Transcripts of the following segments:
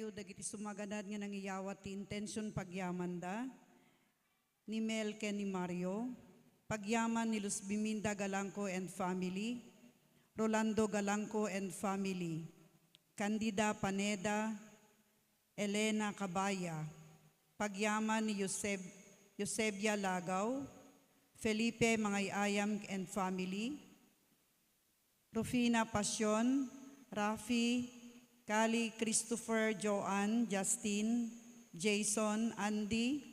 kayo dagiti sumaganad nga nangiyawat ti intention pagyaman da, ni Mel ken ni Mario, pagyaman ni Luz Biminda Galangco and family, Rolando Galangco and family, Candida Paneda, Elena Cabaya, pagyaman ni Eusebia Lagaw, Felipe Mangayayam and family, Rufina Pasyon, Rafi, Kali, Christopher, Joanne, Justin, Jason, Andy,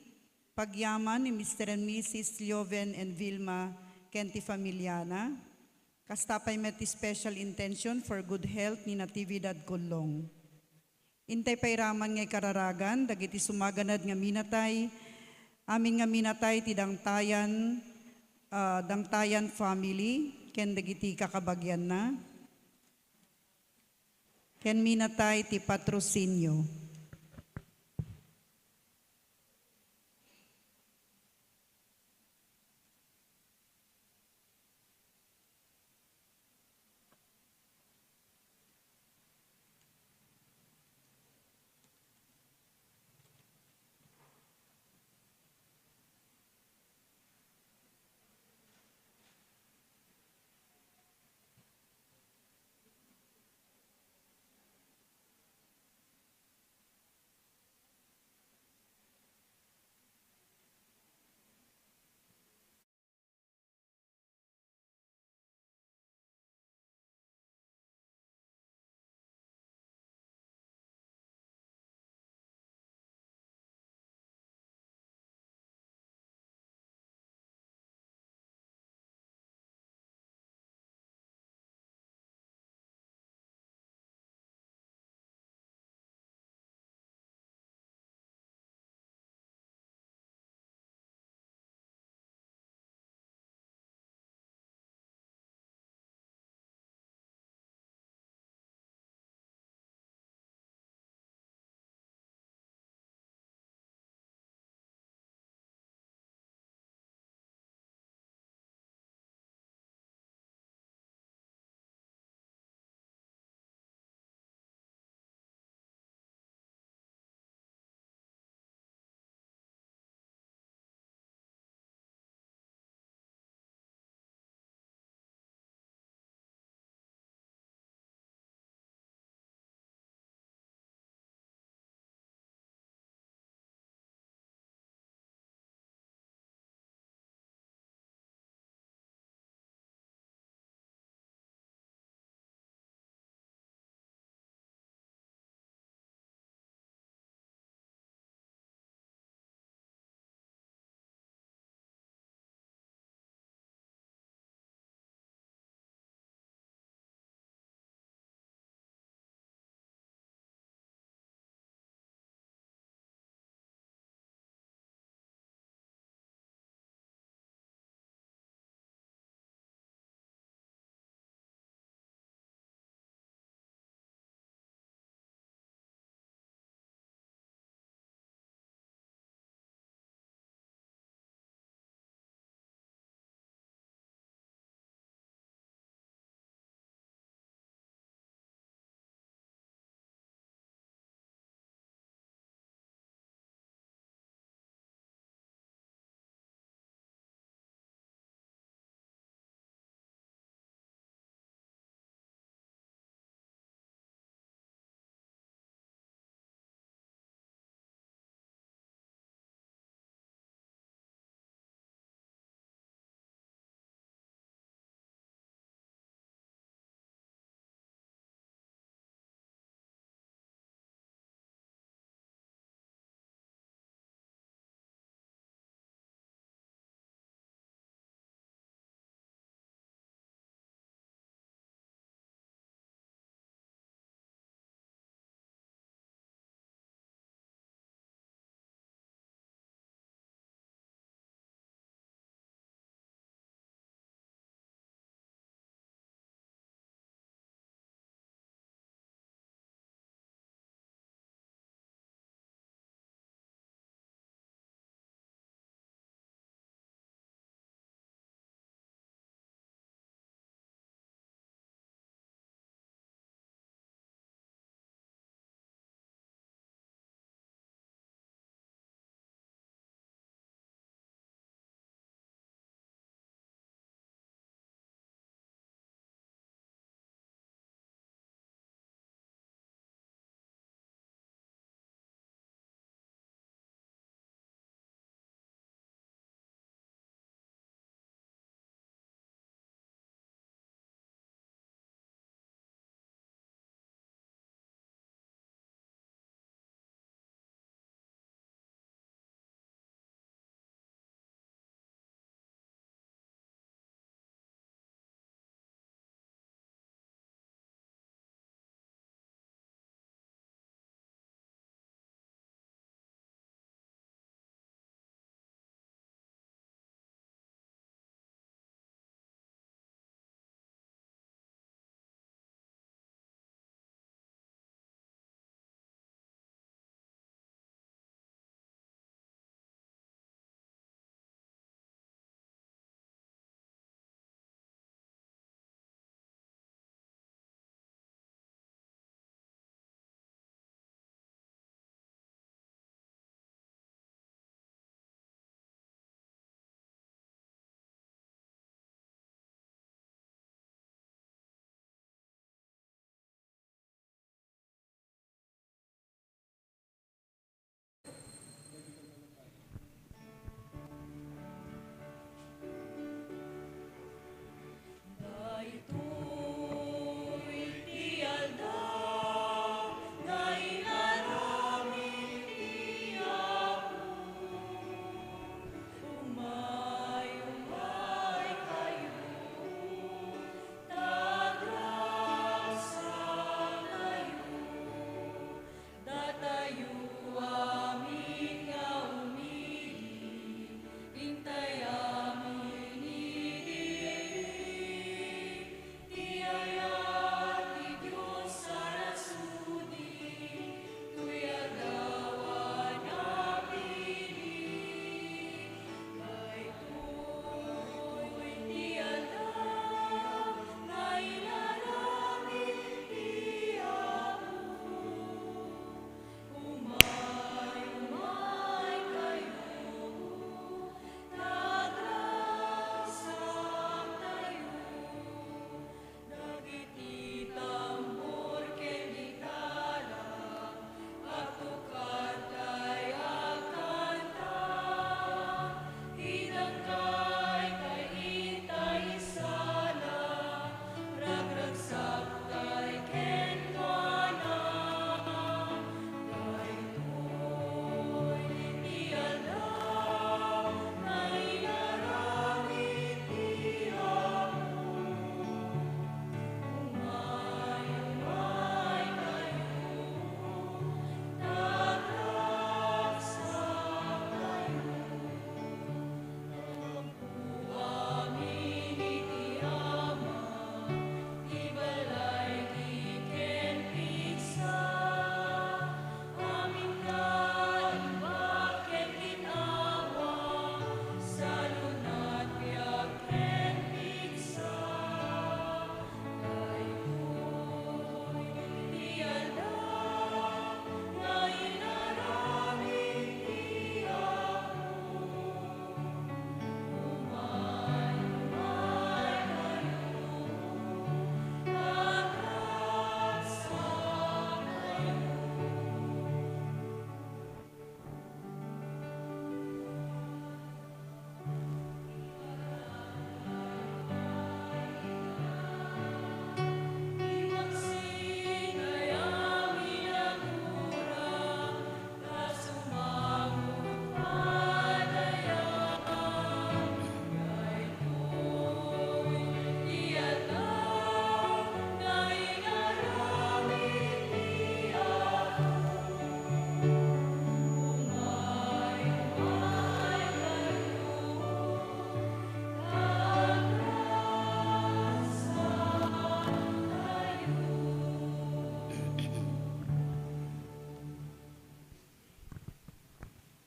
pagyaman ni Mr. and Mrs. Lioven and Vilma Kenti Familiana, kastapay met special intention for good health ni Natividad Kulong. Intay pairaman ngay kararagan, dagiti sumaganad nga minatay, amin nga minatay ti dangtayan family, ken dagiti kakabagyan na, ken minatay ti patrocinio.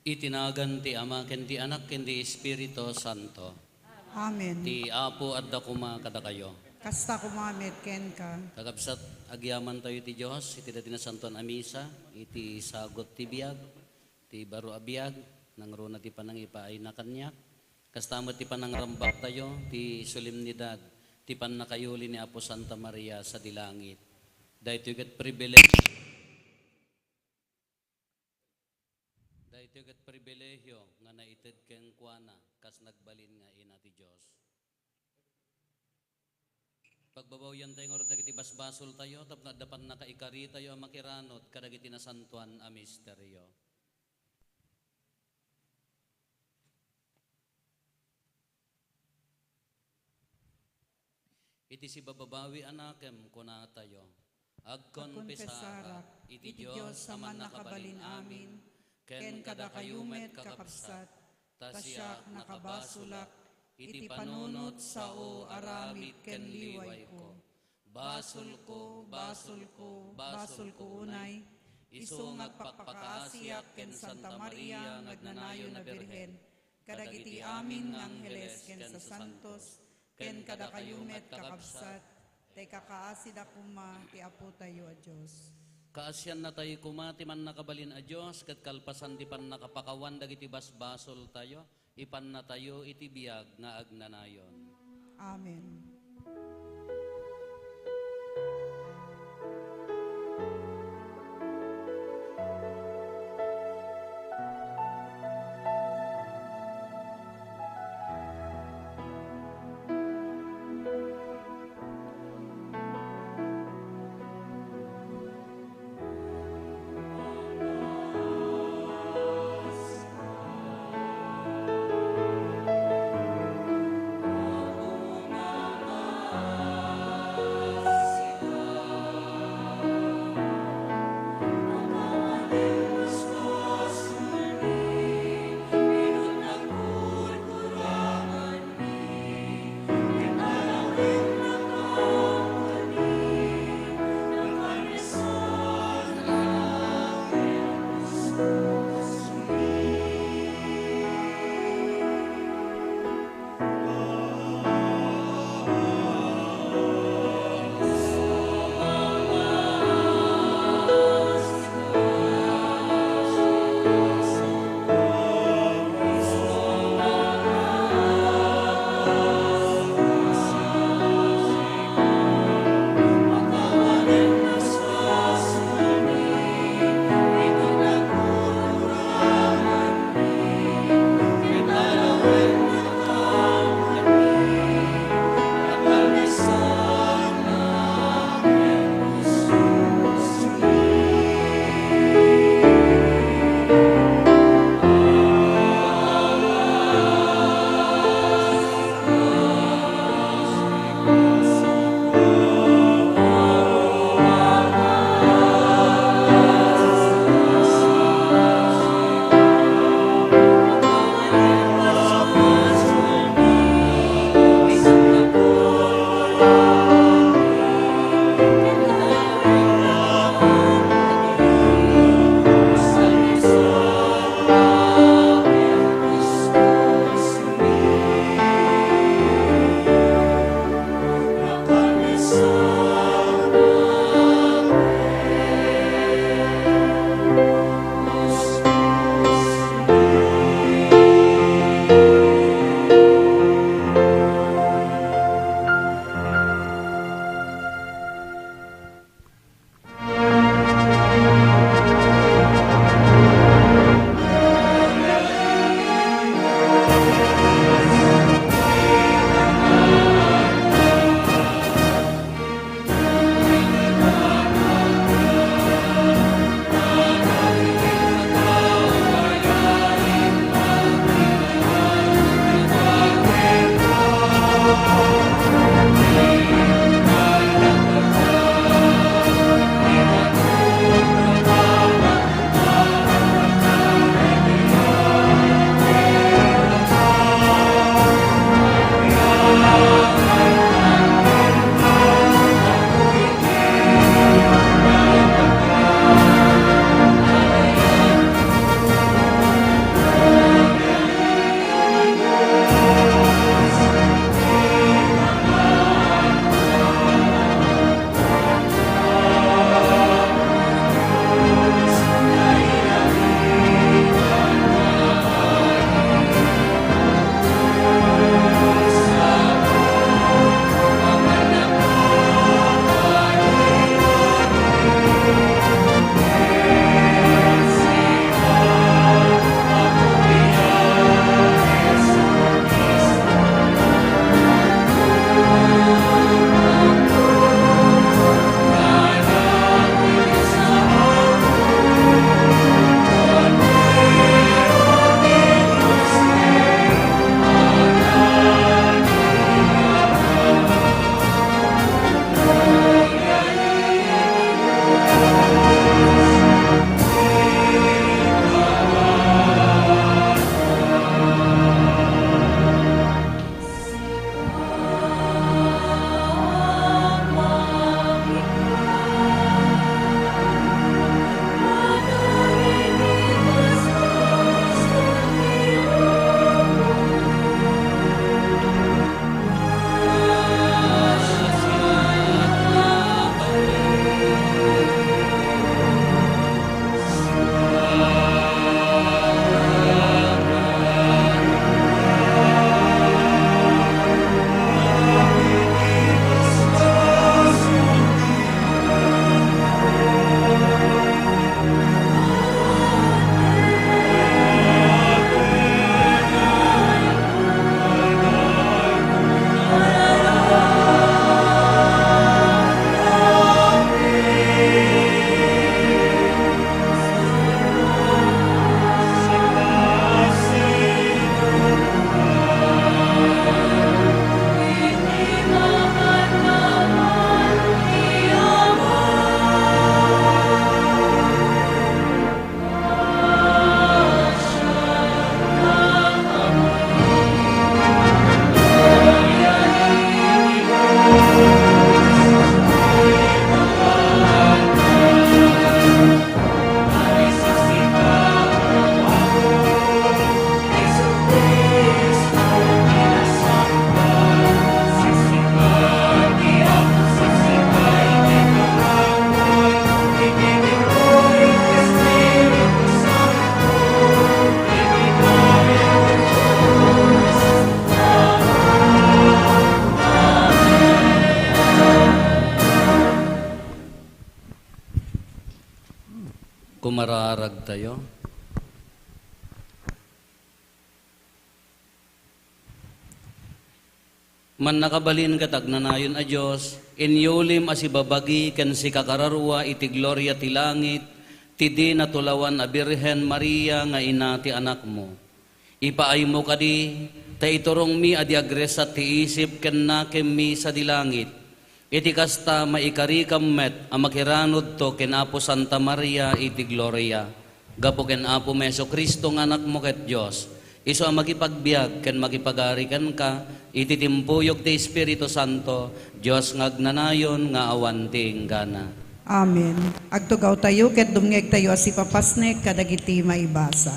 Itinagan ti Ama, ken ti Anak, ken ti Espiritu Santo. Amen. Ti Apo at dakuma kada kayo. Kasta kumamit ken ka. Kakabsat agyaman tayo ti Diyos, iti dati na santon amisa, iti sagot ti biyag, ti baro abiyag, nang runa ti panangipa ay nakanyak. Kastamot ti panangrambak tayo, ti solemnidad, ti panakayuli ni Apo Santa Maria sa dilangit. Dahil ito gat pribilehyo nga naited ken kuana kas nagbalin nga ina ti Dios. Pagbabawyan tayo nga dagiti basbasol tayo tapno dapan nakaikari tayo ang makiranot kadagiti nasantuan a misteryo. Iti si bababawi anakem kuna tayo. Agkonpesarak iti Dios sa man nakabalin amin. Ken kada kayumet kakabsat, tasyak nakabasulak, iti panunot sao aramid ken liway ko. Basol ko, basol ko, basol ko unay, isu ngagpakpakaasiak ken Santa Maria nagnanayo na Birhen, kadagiti amin ng Angeles ken sa santos, ken kada kayumet kakabsat, tay kakaasi dakuma ti Apo tayo a Dios. Kaasyan na tayo kumati man nakabalin a Diyos, kat kalpasan di pan nakapakawan dagiti basbasol tayo, ipan na tayo iti biyag nga agnanayon. Amen. Kumararag tayo. Man nakabalin katag nanayon a Diyos, inyulim asibabagi ken si kakararwa iti gloria ti langit, ti di natulawan a Birhen Maria nga ina ti anak mo. Ipaay mo kadi, ta iturong mi adi agresat ti isip ken nakem mi sa dilangit. Iti kasta maikari kammet a makiranod to ken Apo Santa Maria iti gloria. Gapo ken Apo Meso Kristo nga anak mo ket Dios. Iso ang makipagbiag ken makipagarikan ka iti timpuyog ti Espiritu Santo, Dios nga agnanayon nga awanting gana. Amen. Agtugaw tayo, ket dumngeg tayo asipapasnek, kadagiti maibasa.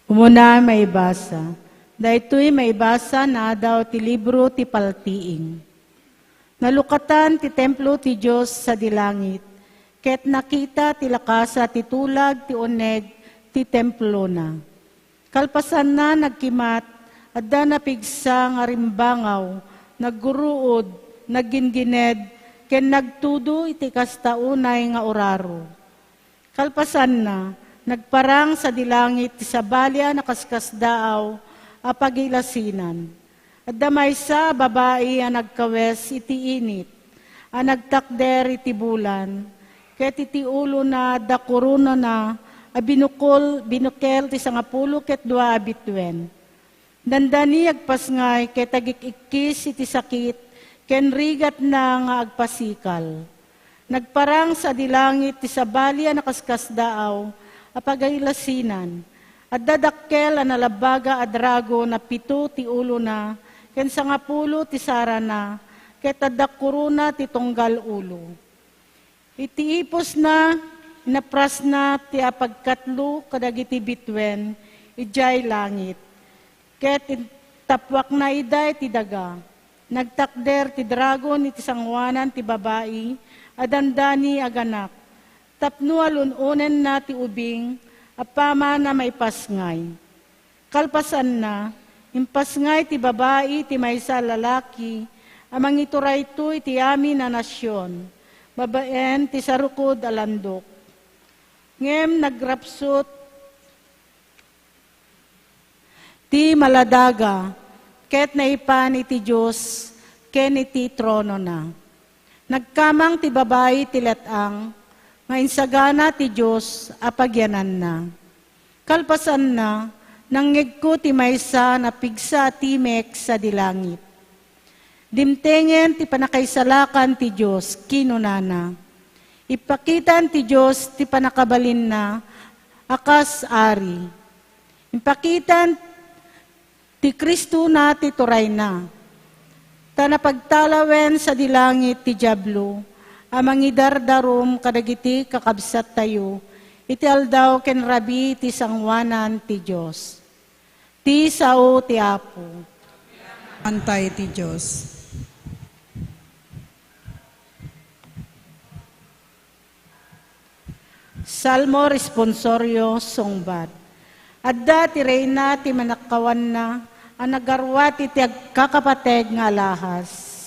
Umuna may basa. Daytoy may basa na daw ti libro ti paltiing. Nalukatan ti templo ti Diyos sa dilangit. Ket nakita ti lakasa ti tulag ti uneg ti templo na. Kalpasan na nagkimat, adda napigsa nga rimbangaw, nagguruod, naggingined, ken nagtudo iti kastaunay nga oraro. Kalpasan na, nagparang sa dilangit ti sabalya na kaskasdaaw a pagilasinan. At damay sa babae a nagkawes iti init, a nagtakder iti bulan, ket iti ulo na dakuruna na a binukel ti sangapulo ket dua a bitwen. Dandani agpasngay ket agikikis iti sakit, ken rigat na nga agpasikal. Nagparang sa dilangit ti sabalya na kaskasdaaw apagilasinan, at dadakkel ang nalabaga a drago na pito ti ulo na, ken sangapulo ti sara na, ket adakuruna ti tunggal ulo. Iti ipos na, napras na ti apagkatlo kadagiti bitwen, ijay langit. Ket tapwak na iday ti daga, nagtakder ti dragon iti sangwanan ti babae, adandani aganak. Tapno alununen na ti ubing, apama na may pasngay. Kalpasan na, impasngay ti babae ti maysa lalaki, amang ituray to iti amin na nasyon, babaen ti sarukod alandok. Ngem nagrapsot ti maladaga, ket naipan iti Diyos, ken iti trono na. Nagkamang ti babae ti letang, nga insagana ti Diyos apagyanan na. Kalpasan na, nangyeg ko ti maysa na pigsa timek sa dilangit. Dimtengen ti panakaisalakan ti Diyos, kinunana. Ipakitan ti Diyos ti panakabalin na, akas ari. Ipakitan ti Kristo na ti turay na. Tanapagtalawen sa dilangit ti Diablo, amang idardarum kadagiti kakabsat tayo, iti aldaw ken rabi ti sangwanan ti Diyos. Ti sao ti Apo. Antay ti Diyos. Salmo responsorio songbat. Adda ti reyna ti manakawan na, ang nagarwat iti agkakapateg nga alahas.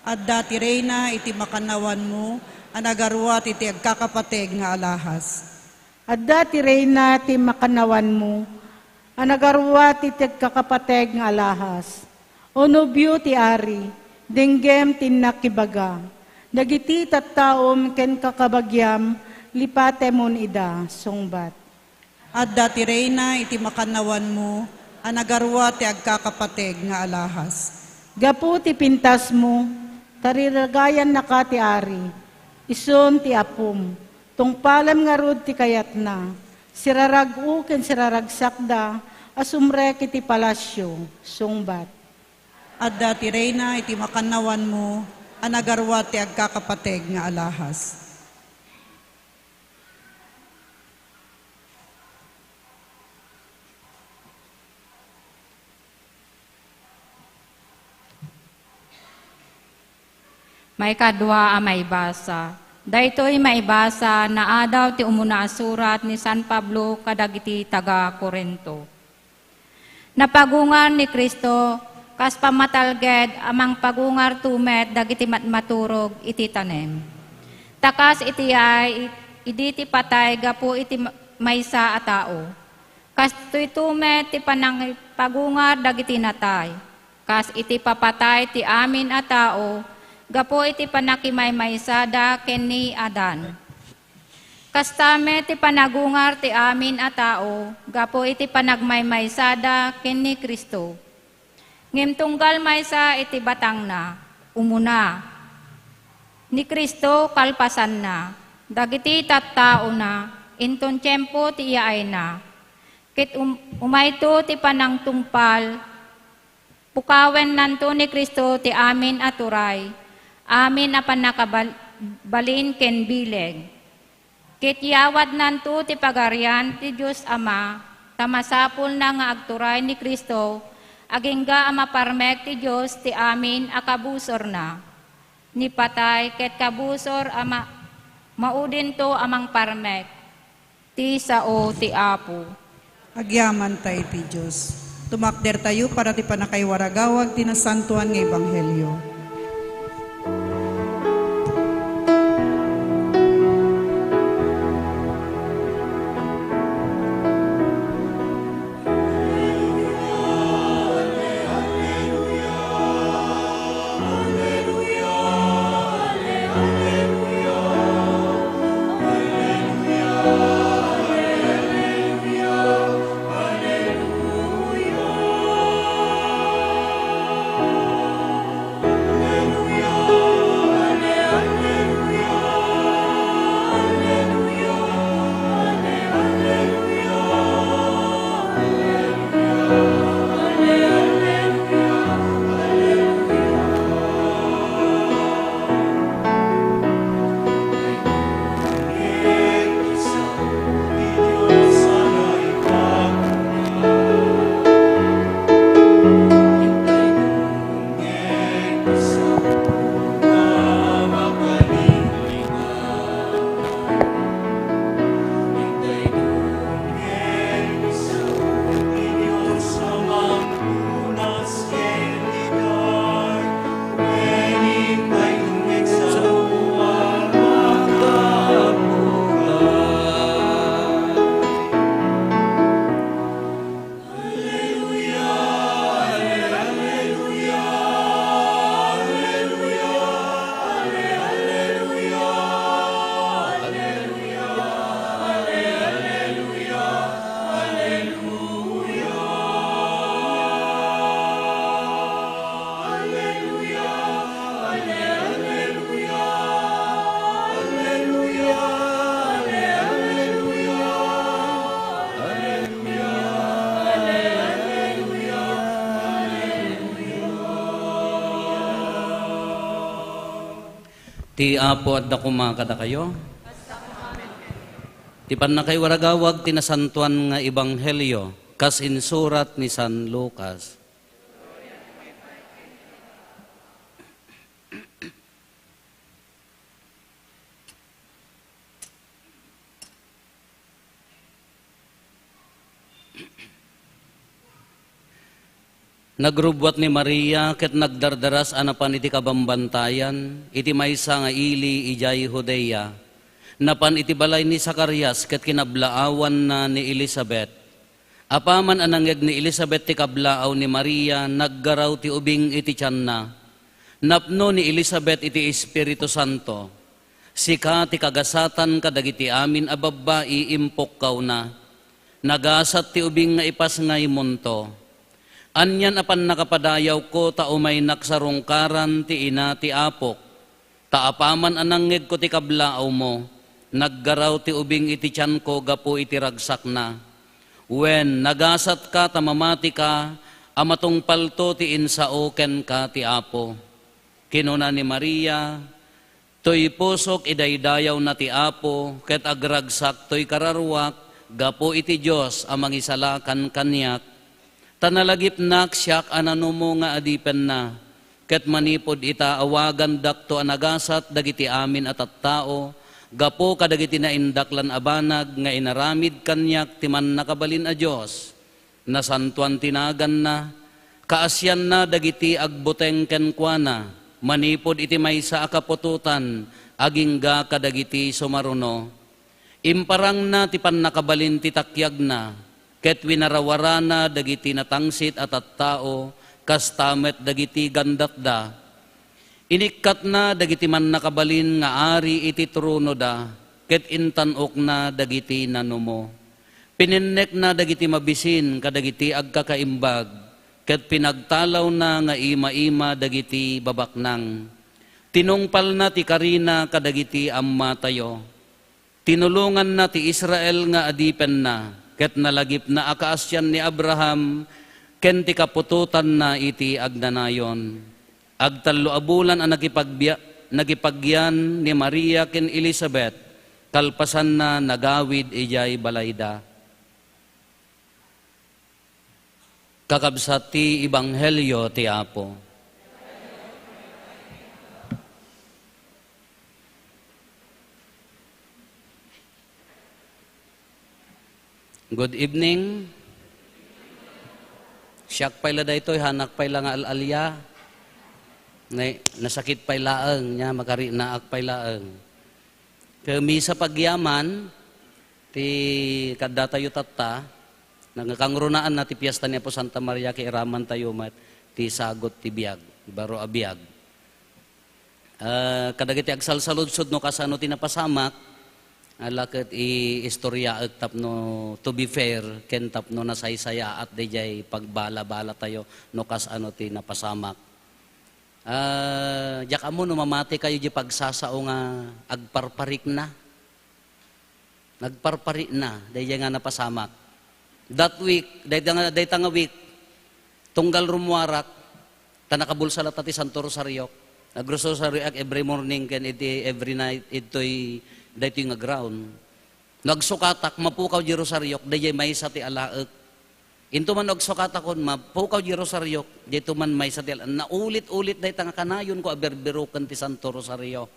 Adda ti reyna iti makanawan mo, anagarwat iti agkakapateg nga alahas. Adda ti reyna ti makanawan mo, anagarwat iti agkakapateg nga alahas. O nobyo ti ari, denggem ti nakibaga, Dagiti tattaom ken kakabagyam, lipatemon ida, sungbat. At dati reyna iti makanawan mo, anagarwa ti agkakapateg nga alahas. Gapu ti pintas mo, tariragayan na ka ti ari, isun ti apum, tungpalam nga rod ti kayat na, siraragu ken siraragsakda, asumre kiti palasyo, sungbat. At dati reyna iti makanawan mo, anagarwa ti agkakapateg nga alahas. May kadwa a may basa. Daytoy may basa na adaw ti umuna a surat ni San Pablo kadagiti taga Corinto. Napagungar ni Kristo kas pamatalged amang pagungar tumet dagiti maturog iti tanem. Takas iti ay idi ti patay gapu iti maysa a tao. Kas tuy tumet ti panang pagungar dagiti natay. Kas iti papatay ti amin a tao gapo iti panakimay-maysada ken ni Adan. Kastame ti panagungar ti amin a tao, gapo iti panagmay-maysada ken ni Kristo. Ngem tunggal maysa iti batang na, umuna. Ni Kristo kalpasan na, dagiti tattao na, inton tiyempo ti iyaay na. Ket umayto ti panang tungpal, pukawen nanto ni Kristo ti amin a turay, amin a panakabalin ken bileg. Ket yawad nanto ti pagarian ti Dios Ama, tamasapul na nga agturay ni Kristo, agingga ama parmek ti Dios ti amin a kabusor na. Ni patay ket kabusor ama maudin to amang parmek. Ti sao ti Apo. Agyaman tayo ti Diyos. Tumakder tayo para ti panakaywaragawag ti nasantuan nga Ebanghelyo. Ti Apo at dakuma kada kayo. Ti panakay waragawag tinasantuan nga Ebanghelyo kas insurat ni San Lucas. Nagrubwat ni Maria ket nagdardaras anapan iti kabambantayan, iti maysa nga ili ijay Judea. Napan iti balay ni Zacarias ket kinablaawan na ni Elizabeth. Apaman anangyag ni Elizabeth ti kablaaw ni Maria, naggaraw ti ubing iti tiyan na. Napno ni Elizabeth iti Espiritu Santo, sika ti kagasatan kadagiti amin a babbai impok kaw na, nagasat ti ubing nga ipas nga imunto. Anyan apan nakapadayaw ko ta umay naksarungkaran ti ina ti apok, taapaman anangeg ko ti kablaaw mo, naggaraw ti ubing iti tiyan ko gapo iti ragsak na. Wen nagasat ka tamamati ka, amatong palto ti insao ken ka ti apo. Kinuna ni Maria, toy pusok idaydayaw na ti apo, ket agragsak toy kararwak, gapo iti Diyos amang isalakan kanyak. Tanalagip nak siyak ananumo nga adipen na, ket manipod ita awagan dakto anagasat dagiti amin at tao, gapo kadagiti na indaklan abanag nga inaramid kanyak timan nakabalin a Diyos, nasantuan tinagan na, kaasyan na dagiti agbuteng kenkwana, manipod iti maysa a kapututan, agingga kadagiti sumaruno. Imparang na ti pannakabalin ti takyag na, ket winarawara na dagiti natangsit at tao, kastamet dagiti gandatda. Inikkat na dagiti man nakabalin nga ari iti trono da, ket intanok na dagiti nanumo. Pininnek na dagiti mabisin kadagiti agkakaimbag, ket pinagtalaw na nga ima-ima dagiti babaknang. Tinungpal na ti karina kadagiti amma tayo. Tinulungan na ti Israel nga adipen na, ket nalagip na akaasyan ni Abraham, ken ti kapututan na iti agnanayon. Agtallo abulan ang nagipagyan ni Maria ken Elizabeth, kalpasan na nagawid ijay balayda. Kakabsat ti Ibanghelyo ti Apo. Good evening. Siyak pala daytoy hanak pala nga alalya. Nasakit pay laeng nya makari naak pay laeng. Kami sa pagyaman ti kadda tayo tatta nangakangronaan na ti piyesta niya po Santa Maria kay iraman tayo mat ti sagot ti biag, baro abiyag. Kadagiti agsalsaludsod no kasano ti napasamak, alaket istorya at tapno to be fair, ken tapno nasaysaya at dijay pagbala-bala tayo no kasano ti napasamak. Jak amo no mamati kayo di pagsasao nga agparparik na. Nagparparik na, dijay nga napasamak. That week, dayta nga week, tunggal rumwarak, tanakabulsalat ti Santo Rosario. Nagrosaryo every morning ken iti every night ito'y dayto nga ground. Nagsukatak, mapukaw di Rosario, dayay may sa ti alaek. Into man nagsukatakon, mapukaw di Rosario, dayto man may sa ti alaek. Naulit-ulit dayta nga kanayon ko aberberukan ti Santo Rosario.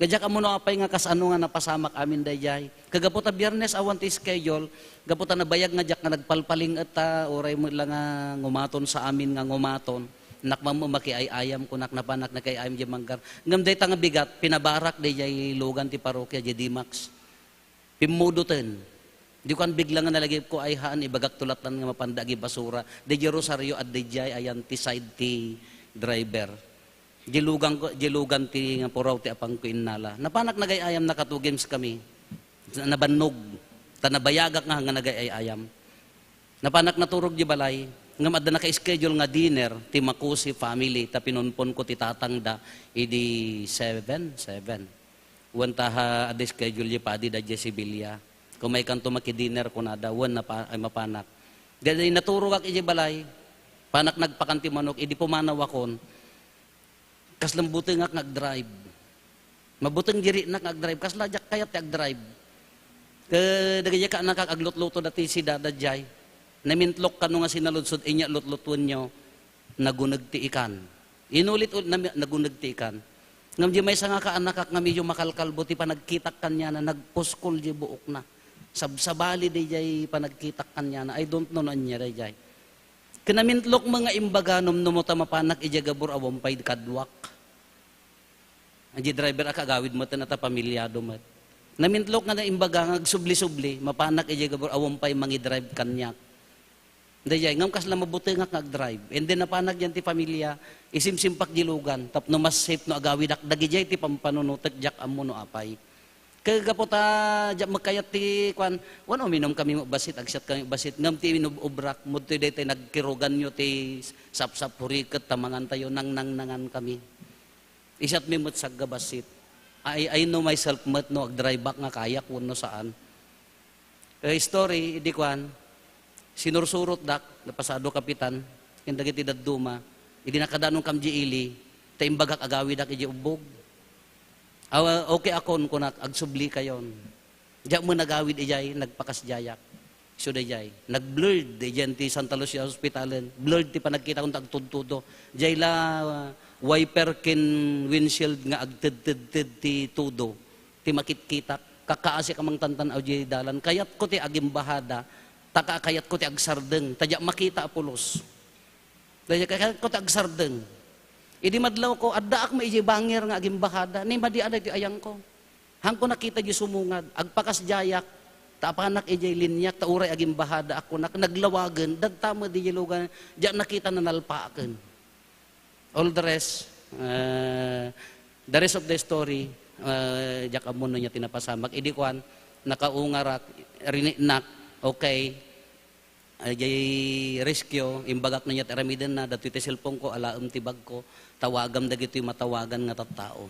Kadya ka muna apay nga kasano nga napasamak amin dayay. Kagaputa Biyernes awan ti schedule, gaputa nabayag nga jak nga nagpalpaling ata, oray mo lang nga ngumaton sa amin nga ngumaton. Nakmamo makiayayam ko napanak na kayayam di manggar. Ngam day nga bigat, pinabarak dayay lugan ti parokya di Dimax. Pimuduten. Di ko bigla nga nalagip ko ay haan ibagak tulatan nga mapandagi basura. Di Rosario at dayay ayan ti side ti driver. Jilugan ti nga puraw ti apang ko innala. Napanak nagayayam nakatugims kami. Nabannog. Tanabayagak nga nagayayam. Napanak naturog di balay. Ngam adda naka-schedule nga dinner ti Makusi family ta pinunpon ko ti tatangda idi 7. Wanta ha adda schedule di padi da Jesibilia. Kung may kanto maki-dinner ko na da wan na ay mapanak. Dahil naturog ak iji balay. Panak nagpakanti manok idi pumanaw akon. Kaslambuti nga nag-drive. Mabuteng diri na nag-drive. Kaslajak kayat nag-drive. Kadagaya ka nakakaglutluto dati si dadadjay. Namintlok ka nga sinaludsod, inya lutlutun nyo, nagunag ti ikan. Inulit-ulit nagunag ti ikan. Ngam di may sa nga kaanak nga medyo makalkalbo, ti panagkitak kanya na nagpuskol di buok na. Sabsabali di jay panagkitak kanya na, I don't know na niya di jay. Kinamintlok mga imbaga numnumuta mapanak ijagabur awampay kadwak. Ang driver akagawid mo na ta pamilyado mo. Namintlok nga na imbaga nga subli-subli, mapanak ijagabur awampay mangi-drive kanyak. Dayay, ngam kas la mabuti nga kag-drive. And then napanag yan ti pamilya, isimsimpak gilugan, tapno mas safe no agawi dakdagi jay ti pampanunutek jak ammo no apay. Kagapota jak magkayat ti kwan, wano minom kami mo basit, agsyat kami basit, ngam ti minubrak, mudto day ti nagkirugan nyo ti sapsap huriket, tamangan tayo, nangan kami. Isyat mi mo't sagga basit. I know myself mat no, ag-drive back nga kayak, wano saan. Story, di kwan, sinursurot dak, napasado kapitan, kindagiti dadduma, hindi nakadanong kamji ili, taimbagak agawi dak iji ubog. Okay akon kung agsubli kayon. Diyak mo nagawid ijay, nagpakasjayak. So dayay, nag-blurred diyan ti Santa Lucia Hospitalan. Blurred ti panagkita kong tagtudtudo. Jay la wiper kin windshield nga agted ti tudo. Ti makit-kita, kakaasi kamang tantan au jay dalan. Kayat ko ti agimbahada, kayat ko ti agsardeng. Tadyak makita apulos. Kayat ko ti agsardeng. Idi madlaw ko, addaak ma iji bangir nga agimbahada. Ni madi aday ti ayang ko. Hang ko nakita di sumungad, agpakas jayak, taapanak ijay linyak, tauray agimbahada ako, naglawagan, dagtama di jilugan, diyak nakita na nalpaaken. All the rest of the story, diyak amon niya tinapasamak. Idi kwan, nakaungarak, rininak, okay, jay rescue, imbagak na niya teramidan na, datu iti cellphone ko, alaam tibag ko, tawagam dagito yung matawagan nga tattao.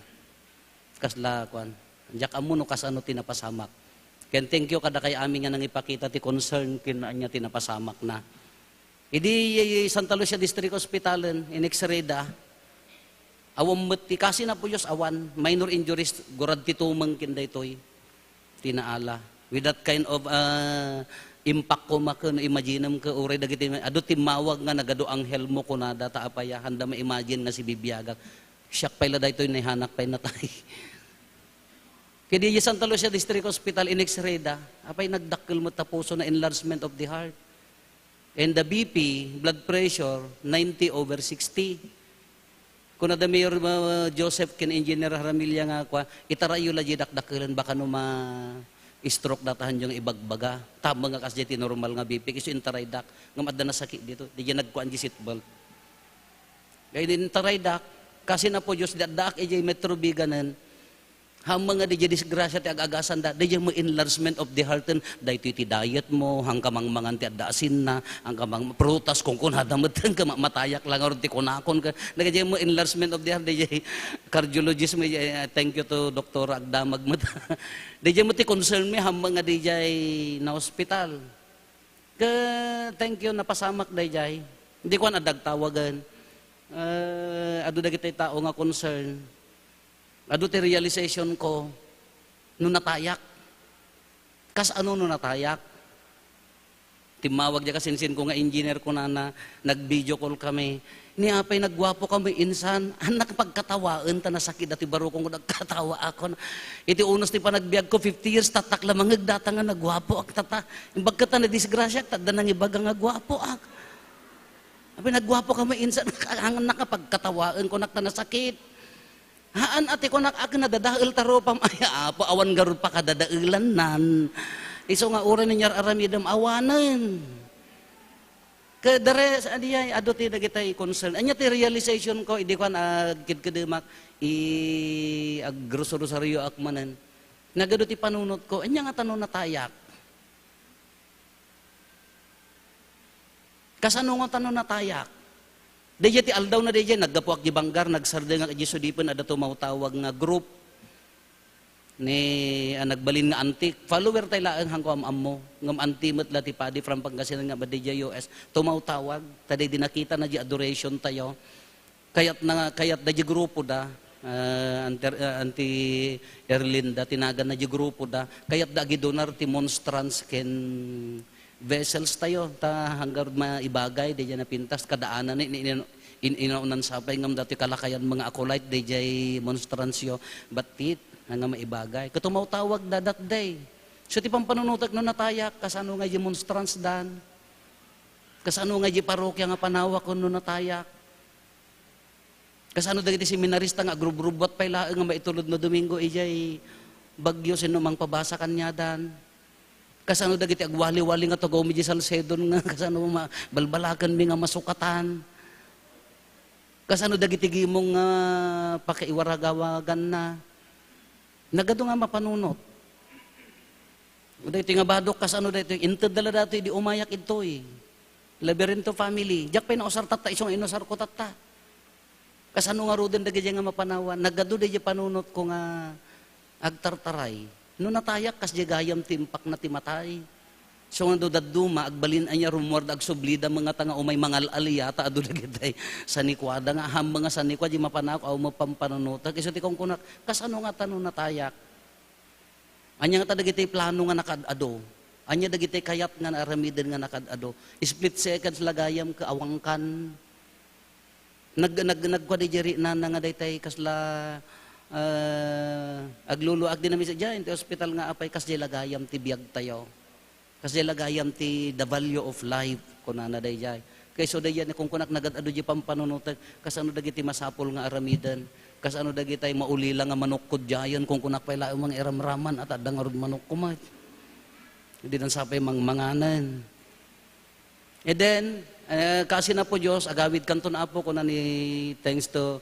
Kasla, kwan, jak amo no kasano tinapasamak. Ken thank you kada kay amin nga nang ipakita ti concern kinanya tinapasamak na. Idi Santa Lucia District Hospital in X-rayda, awam ti kasi na po Diyos awan, minor injuries, gurad ti tumang kinday toy, tinaala. With that kind of impact ko makano imaginem ka uray dagiti adu timawag nga nagado anghel mo kunada ta apaya handa ma-imagine nga si bibiyagak siyak payla daytoy nahanak pay natay kedi Santa Lucia District Hospital in X-rayda apay nagdakkel mo ta puso na enlargement of the heart and the BP blood pressure 90/60 kuna da Mayor Joseph ken Engineer Haramilya nga kwa itarayo la di dakdakelan baka no stroke datahan yung ibagbaga. Tama nga kasi di normal nga BP. Kasi intaraydak. Nga madda na sakit dito. Di dyan nagkuhan di seatbelt. Kaya din intaraydak. Kasi na po Diyos, dadak ijay metro biganan. Hamang nga di dyan disgrasya ti agagasan da. Di dyan mo enlargement of the heart. Dahil iti diet mo. Hangkamang mangan ti adaasin na. Hangkamang prutas kung hadamatan ka. Matayak lang. Or ti kunakon ka. Di dyan mo enlargement of the heart. Di dyan cardiologist mo. Thank you to Dr. Agdamag mo. Di dyan mo ti concern mo. Hamang nga di dyan na hospital. Thank you. Napasamak di dyan. Hindi ko na dagtawagan. Ado dagiti tao nga concern. Ado ti realization ko, no natayak. Kas ano no natayak? Timawag niya kasinsin ko nga engineer ko na nag-video call kami. Niapay nagwapo kami insan. Anak pagkatawaan ta nasakit dati baro kong nagkatawa ako. Iti unos ti panagbiag ko 50 years tatak lamang data nga nagwapo ak tata. Imbag ka na disgrasya tadda nang ibaga nga gwapo ak. Apay nagwapo kami insan ang nakapagkatawaan ko nakta nasakit. Haan ate ko nakak nadadail taro pamaya po awan garud pa kadadailan nan. Iso nga ura ninyar aramidam awanan. Kadare sa adiyay ado ti dagitay concern. Anya ti realization ko idi ko kidkedemak agrosaryo akmanan. Nagado ti panunot ko anya nga tanong natayak. Kasano nga tanong natayak? Daya ti aldaw na daya, naggapuak di banggar, nagsarda nga kadi sudipan, ada tumawtawag nga group ni nagbalin nga antik. Follower tayo laang hangko ammo, ngam antimot la ti padi from Pangasinan nga badya US, tumawtawag, taday dinakita na di adoration tayo. Kayat da di grupo da, anti Erlinda, tinagan na di grupo da, kayat da gidonar ti monstrance ken vessels tayo ta hanggar maibagay di na pintas kadaanan inaunan sapay ngam dati kalakayan mga acolyte di jay monstransyo batit nga maibagay katumaw tawag dadat day so ti pampanunutak no natayak kasano nga jay monstrans dan kasano nga jay parokya nga panawak no natayak kasano dagiti seminarista nga grub-grubot pay laeng nga maitulod no Domingo ijay bagyo sino mang pabasa kanya dan Kasano dagiti agwali-wali nga to gaw mi di Salcedon nga kasano balbalakan mi nga masukatan. Kasano dagiti gimong nga pakaiwaragawagan na. Nagado nga mapanunot. Dahito nga badok kasano dahito, inted dala dato di umayak ito eh. Laberinto family. Diyak pa inausar tata, isong inusar ko tata. Kasano nga roden dagiti nga mapanawan. Nagado dahito panunot ko nga agtartaray. No natayak kas di gayam timpak na timatay. So nga do daduma agbalin anya rumord agsublida mga tanga umay mangal aliyata adu dagitay sanikwada nga ham mga sanikwa di mapanak aw mapampanunota kasi ti kung kunak kasano nga tanong natayak. Anya nga ta dagitay plano nga nakadado. Anya dagitay kayat nga aramiden nga nakadado. Split seconds lagayam ka awangkan. Nagkwa di jeri na nga daytay kasla agluluag din namin sa dyan, ti hospital nga apay, kas lagayam ti biyag tayo. Kas lagayam ti the value of life, kunana day jay. Kaya so day yan, kung kunak nagad-ado di pampanunutan, kas ano dagiti masapol nga aramidan, kas ano dagitay maulila nga manukod jayan, kung kunak pa'y lao mga iramraman, at adang arod manuk kumat. Hindi nang sapay manganan. And then, kasi na po Diyos, agawid kanto na po, kunan ni thanks to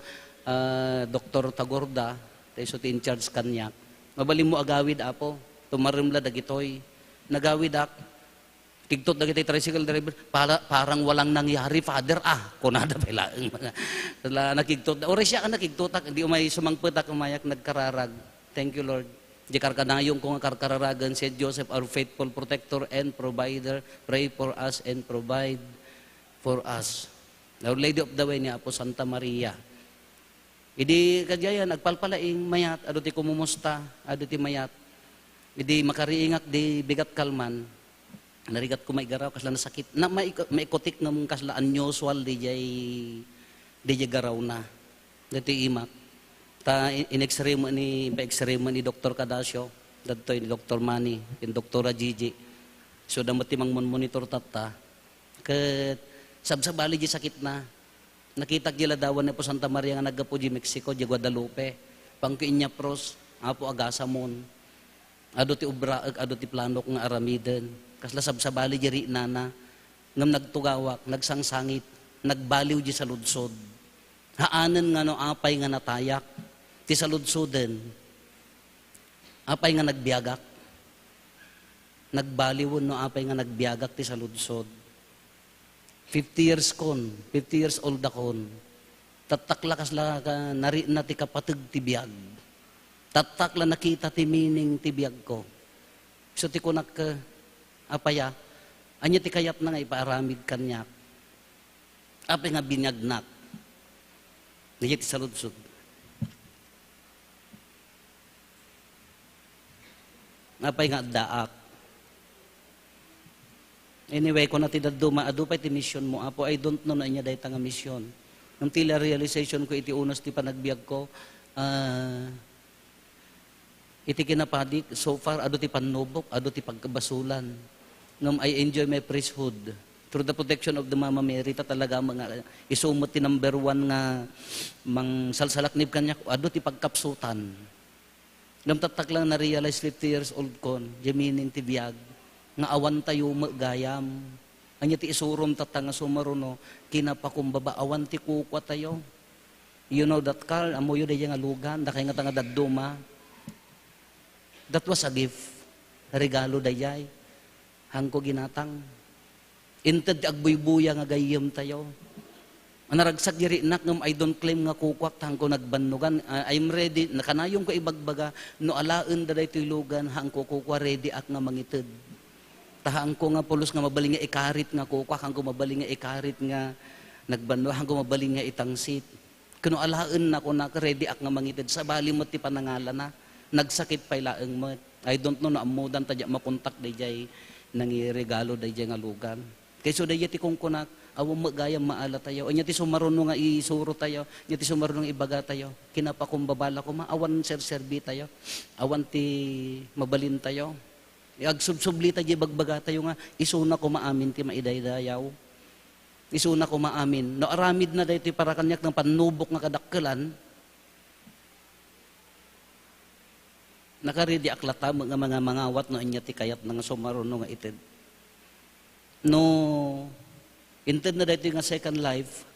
Dr. Tagorda, tayo in charge kanyak. Mabalim mo agawid apo, tumarimla dagitoy. Nagawid ak, kigtot dagitoy tricycle driver, parang walang nangyari, Father, kunada pala. Nakigtot, o siya ka nakigtotak, hindi umay sumangpetak, umayak, nagkararag. Thank you, Lord. Di karkanayong ko nga karkararagan, Saint Joseph, our faithful protector and provider, pray for us and provide for us. Our Lady of the Way ni Apo Santa Maria. Idi kadyayan nagpalpalaing mayat adu ti kumumusta adu ti mayat. Idi makariingak di bigat kalman. Narigat ko may garaw kasla nasakit. Na maikotik ng kasla unusual di jay garaw na. Dati imak. Ta in-x-ray mo ni Dr. Cadasio, dadto ni Dr. Manny, in Dr. Gigi. So damati mang monitor tata. Ket sabsabali di sakit na. Nakita gila dawan na po Santa Maria nga naggapo di Mexico, di Guadalupe. Pangkiinya pros, apo agasamon. Ado ti ubraag, ado ti planok nga aramiden. Kasla sabsabali di nana. Ngam nagtugawak, nagsangsangit, nagbaliw di sa ludsod. Haanan nga no apay nga natayak. Ti sa ludsoden. Apay nga nagbiagak. Nagbaliwon no apay nga nagbiagak ti sa ludsod. 50 years old akon. Tataklakas la ka, nari na ti kapatid ti biyag. Tatakla nakita ti meaning ti biyag ko. So ti kunak apaya, anya ti kayat na nga ipaaramid kanyak. Apay nga binyagnak. Niya ti saludsod. Apay nga daak. Anyway, kung natin daduma, adu pa iti mission mo, apo, I don't know na inya dahi nga mission. Nung tila realization ko, iti unos ti panagbiag ko, iti kinapadik, so far, adu ti panubok, adu ti pagkabasulan. Nung I enjoy my priesthood, through the protection of the Mama Mary, talaga mga isumot ti number 1 nga mang salsalaknib kanya, adu ti pagkapsutan. Nung tatak lang na-realize 50 years old kon, jamining ti biyag, nga awan tayo magayam. Anya ti isurom tatanga sumaruno, kinapakumbaba, awan ti kukwa tayo. You know that, Carl, amoyo da nga lugan, da kay nga tanga daduma. That was a gift. Regalo dayay. Hangko ginatang. Inted agbuybuya nga gayam tayo. Anaragsak diri nak ngam I don't claim nga kukwak hangko nagbannugan. I'm ready, nakanayong ko ibagbaga, no alaen da daytoy lugan, hangko kukwa ready ak nga mangited. Tahang ko nga pulos nga mabaling nga ikarit nga kukwak, hangko mabaling nga ikarit nga nagbanno, hangko mabaling nga itangsit. Kuno alaen na ko na ready ak nga mangited, sa bali mo ti panangala na, nagsakit pay laeng mo. I don't know na amudan tadya makontak dayjay nangiregalo dayjay nga lugan. Kay so dayjay ti kung kunak, awang magayam maala tayo. O niya ti sumaruno nga isuro tayo, niya ti sumaruno nga ibaga tayo. Kinapakumbabala ko, awan serserbi tayo, awan ti mabalin tayo. Agsubsubli tayo, bagbaga tayo nga, isuna ko maamin ti maidaydayaw. Isuna ko maamin. No aramid na dahi ti para kanyak ng panubok nga kadakkelan, Nakaridi aklata mga mangawat no inya ti kayat nga sumaruno nga ited. No, inted na dito nga second life,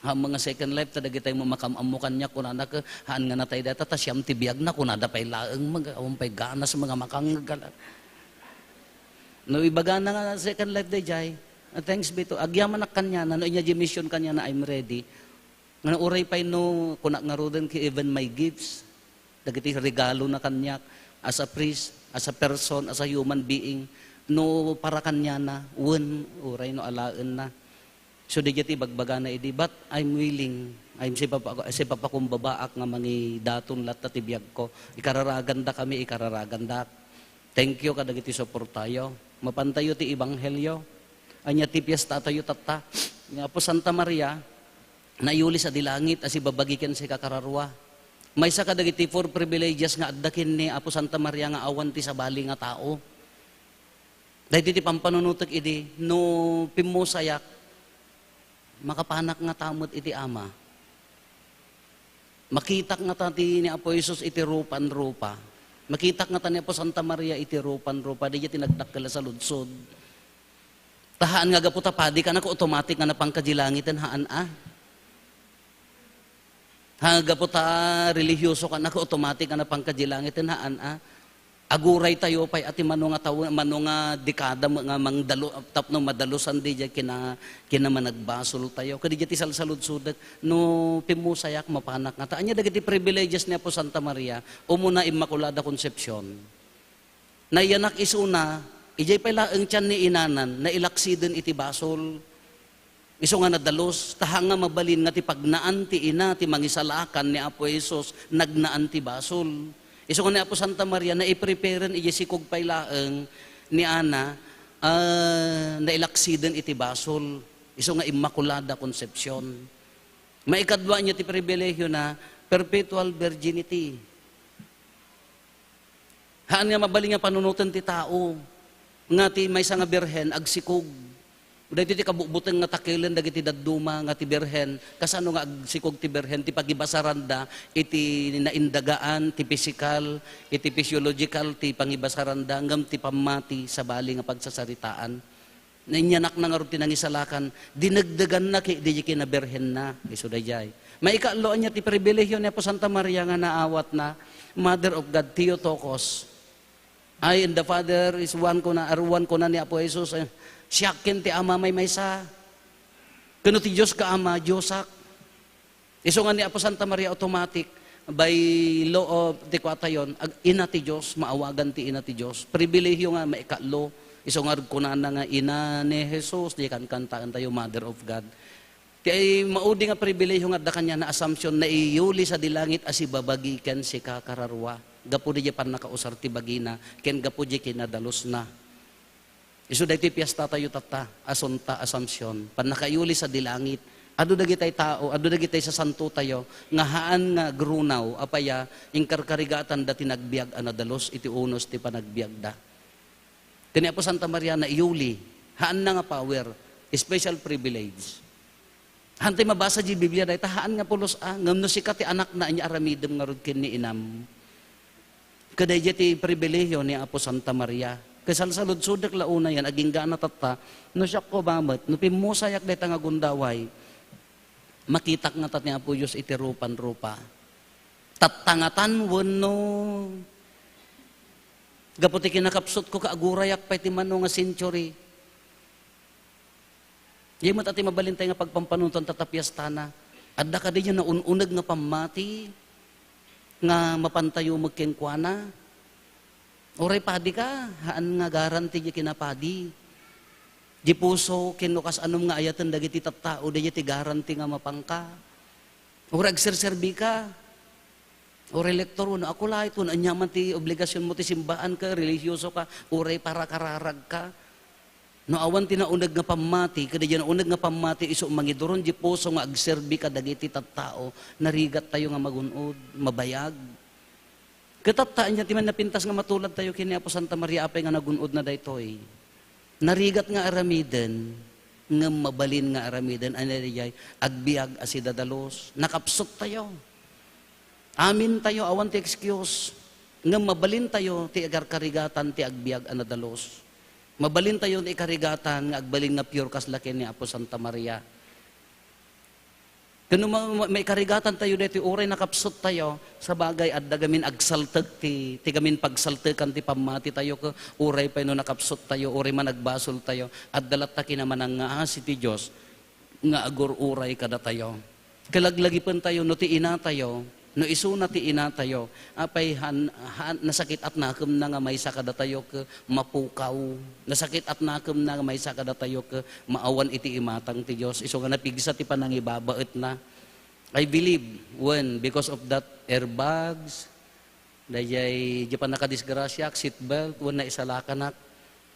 ha mga second life ta dagitay mo makamamukan niya kunana ka haan nga natay data ta siyam ti biag na kunada pay laeng mag pay ganas mga makanggal. No ibaga na nga second life dayjay. Thanks be to agyaman na kanya na no inya di mission kanya na I'm ready. Nga uray pay no kuna nga roden ki even my gifts. Dagiti regalo na kanya as a priest, as a person, as a human being. No para kanya na uray no alaan na. So di jati bagbaga na idi, but I'm willing. I'm si papa kong babaak nga mangi daton lat ti biag ko. Ikararaganda kami, ikararaganda. Thank you kadagiti suportayo. Mapantayo ti ebanghelyo. Anya ti piyesta tayo tata. Nga po Santa Maria, nayuli sa dilangit as ibabagiken si kakararwa. May sa kadagiti for privileges nga addakin ni Apo Santa Maria nga awan ti sabali nga tao. Dahil ti pampanunutek idi, no pimusayak, makapanak nga tamot iti ama. Makitak nga ti ni Apo Jesus iti rupan-rupa. Makitak nga ta ni Apo Santa Maria iti rupan-rupa. Di tinagdakkel sa ludsod. Tahaan nga gaputa padi ka na ko automatic nga napangkajilangitan haan Haga po ta religyoso ka na ko automatic ka na pangkadilangit haan aguray tayo pay ati mano nga dekada nga mangdalo tapno madalusan di kina managbasol tayo kadi jati salsaludsud no pimusayak mapanak nga ta anya dagiti privileges niya po Santa Maria umuna Immaculada Concepcion na yanak isuna ijay pay laeng tiyan ni inanan na ilaksiden iti basol. Iso nga nadalos, tahanga mabalin nga ti pagnaan ti ina, ti mangisalakan ni Apo Jesus, nagnaan ti basol. Iso nga ni Apo Santa Maria, na i-preparen ijesikog pay laeng ni Ana, na ilaksiden iti basol. Iso nga Immaculada Concepcion. Maikadwa niya ti pribilehiyo na perpetual virginity. Haan nga mabalin nga panunutan ti tao, nga ti may nga birhen, agsikog. Dahil ti kabukbutang nga takilan dagiti dadduma nga ti berhen, kasano nga agsikog ti berhen, ti pagibasaranda, iti naindagaan, ti physical, iti physiological, ti pangibasaranda, hanggang ti pamati sa bali nga pagsasaritaan. Nainyanak na nga rin tinangisalakan, dinagdagan na di na berhen na, iso dayjay. Maikaloan niya ti pribilehyo niya po Santa Maria nga naawat na, Mother of God, Theotokos. I and the Father is one ko na ni Apo Jesus. Siyakin ti ama may maysa. Kano ti Diyos ka ama, Diyosak. Iso nga ni Apo Santa Maria automatic, by law of ti kwatayon, ina ti Diyos, maawagan ti ina ti Diyos. Pribilehyo nga maikalo. Iso nga kunana nga ina ni Jesus, di kan kantaan tayo, Mother of God. Ti maudi nga pribilehyo nga da kanya na assumption na iyuli sa dilangit as ibabagikan si kakararwa. Gapo di pan nakausar ti bagina, ken gapo di kinadalos na. Isu dagiti piyesta tayo tata, asunta, assumption, pan nakayuli sa dilangit, adu dagitay tao, adu dagitay sa santo tayo, nga haan nga grunaw, apaya, ingkarkarigatan da tinagbiag anadalos, iti unos ti panagbiag da. Kani Apo Santa Maria na iuli, haan na nga power, special privilege. Hantay mabasa di Biblia dahil haan nga pulos ngam no sikat ti anak na anya aramidem nga rod ken ni inam. Kaday ti pribilehyo ni Apo Santa Maria. Kasalsalud-sudak launa yan, aging gana tata, no siya ko bamat, no pimusayak deta nga gundaway, makitak nga tat ni Apo Diyos iti rupan-rupa. Tatangatan wano, gaputi kinakapsot ko kaagurayak pa iti mano nga century. Yung matati mabalintay nga pagpampanutan tatapyastana, adda ka din na ununag nga pamati, nga mapantayo magkengkwana, oray padi ka, haan nga garanti di kinapadi. Di puso, kinukas anom nga ayatan dagiti tattao, di ti garanti nga mapangka. Oray agserserbi ka. Oray lektor, no, ako lahit, no, anyaman ti obligasyon mo ti simbaan ka, religyoso ka, oray para kararag ka. No, awan ti naunag nga pamati, kada dyan naunag nga pamati, iso mangidoron, di puso nga agserbi ka dagiti tattao, narigat tayo nga magunod, mabayag. Katataan niya, timan napintas nga matulad tayo kini Apo Santa Maria, apay nga nagunod na daytoy. Narigat nga aramiden, nga mabalin nga aramiden, anayay, agbiag asidadalos, nakapsot tayo. Amin tayo, awan ti excuse. nga mabalin tayo ti agar karigatan ti agbiag anadalos. Mabalin tayo ti karigatan nga agbalin nga pure kaslakin ni Apo Santa Maria. Kano may karigatan tayo dito, uray nakapsot tayo sa bagay at dagamin agsaltag ti gamin pagsaltagan ti pamati tayo ko uray pa no nakapsot tayo, uray man nagbasol tayo at dalat ta kinaman ang nga si ti Diyos nga agor uray kada tayo. Kalaglagipan tayo no ti ina tayo, no isuna ti ina tayo, apay nasakit at nakam na nga may sakada tayo ke mapukaw, nasakit at nakam na nga may sakada tayo ke maawan iti imatang ti Diyos, iso nga napigsa ti panangibabaet na. I believe when because of that airbags, dayay di pa nakadisgrasya, seatbelt, when na isalakanak,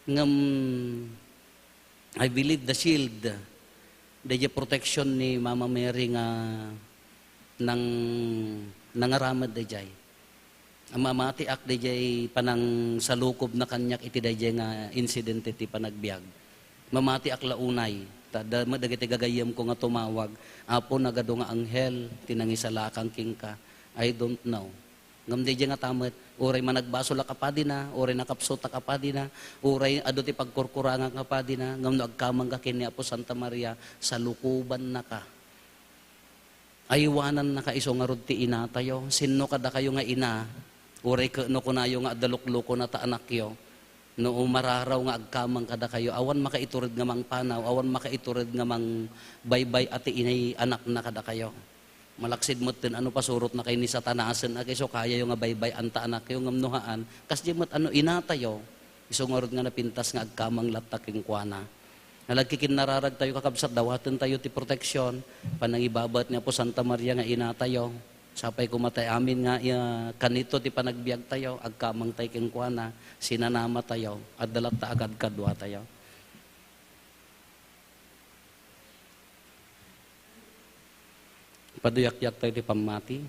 ngam I believe the shield, dayay protection ni Mama Mary nga nang nangaramad dayay. Ang mamati ak dayay panang salukob na kanyak iti dayay nga incident iti panagbiag. Mamati ak launay. Dagiti gagayam ko nga tumawag. Apo nagado nga anghel, tinangisalakang king ka. I don't know. Ngam dayay nga tamat, uray managbasol kapadi na, uray nakapsot kapadi na, uray ado ti pagkurkurangan kapadi na, ngam nagkamang ka kini Apo Santa Maria, salukuban na ka. Aywanan na ka iso nga rod ti ina tayo. Sinno kada kayo nga ina, uray no kunayo nga adalukluko na ta anak yo. No mararaw nga agkamang kada kayo, awan makaiturod nga mang panaw, awan makaiturod nga mang baybay ati inay anak na kada kayo. Malaksid mo tin ano pasurot na kay ni Satanasen akay so kaya yung nga baybay anta anak yung ngamnuhaan, kas di mo't ano inatayo, isungorod nga napintas nga agkamang lataking kuana. Nalagkikin nararag tayo kakabsat, dawatan tayo ti proteksyon, panangibabat niya po Santa Maria nga inatayo. Sapay kumatay amin nga kanito ti panagbiag tayo, agkamang tayo king kuana, sinanama tayo, at dalat ta agad kadwa tayo. Paduyak-yak tayo ti pamati.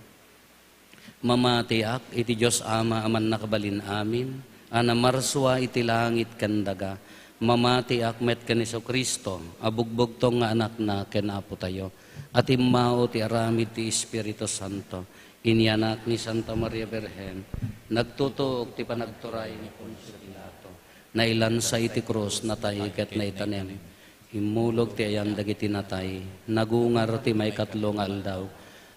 Mamatiak, iti Diyos Ama, aman nakabalin amin, anamarswa iti langit kandaga, mamatiak met kaniso Kristo, abugbog tong nga anak na kenapo tayo, at imao ti aramid ti Espiritu Santo, inianak ni Santa Maria Berhen, nagtutuog ti panagturay ni Poncio Pilato, nailansa iti krus natay ket na itanem, imulog ti ayan dagiti natay, nagungar ti may katlong aldaw,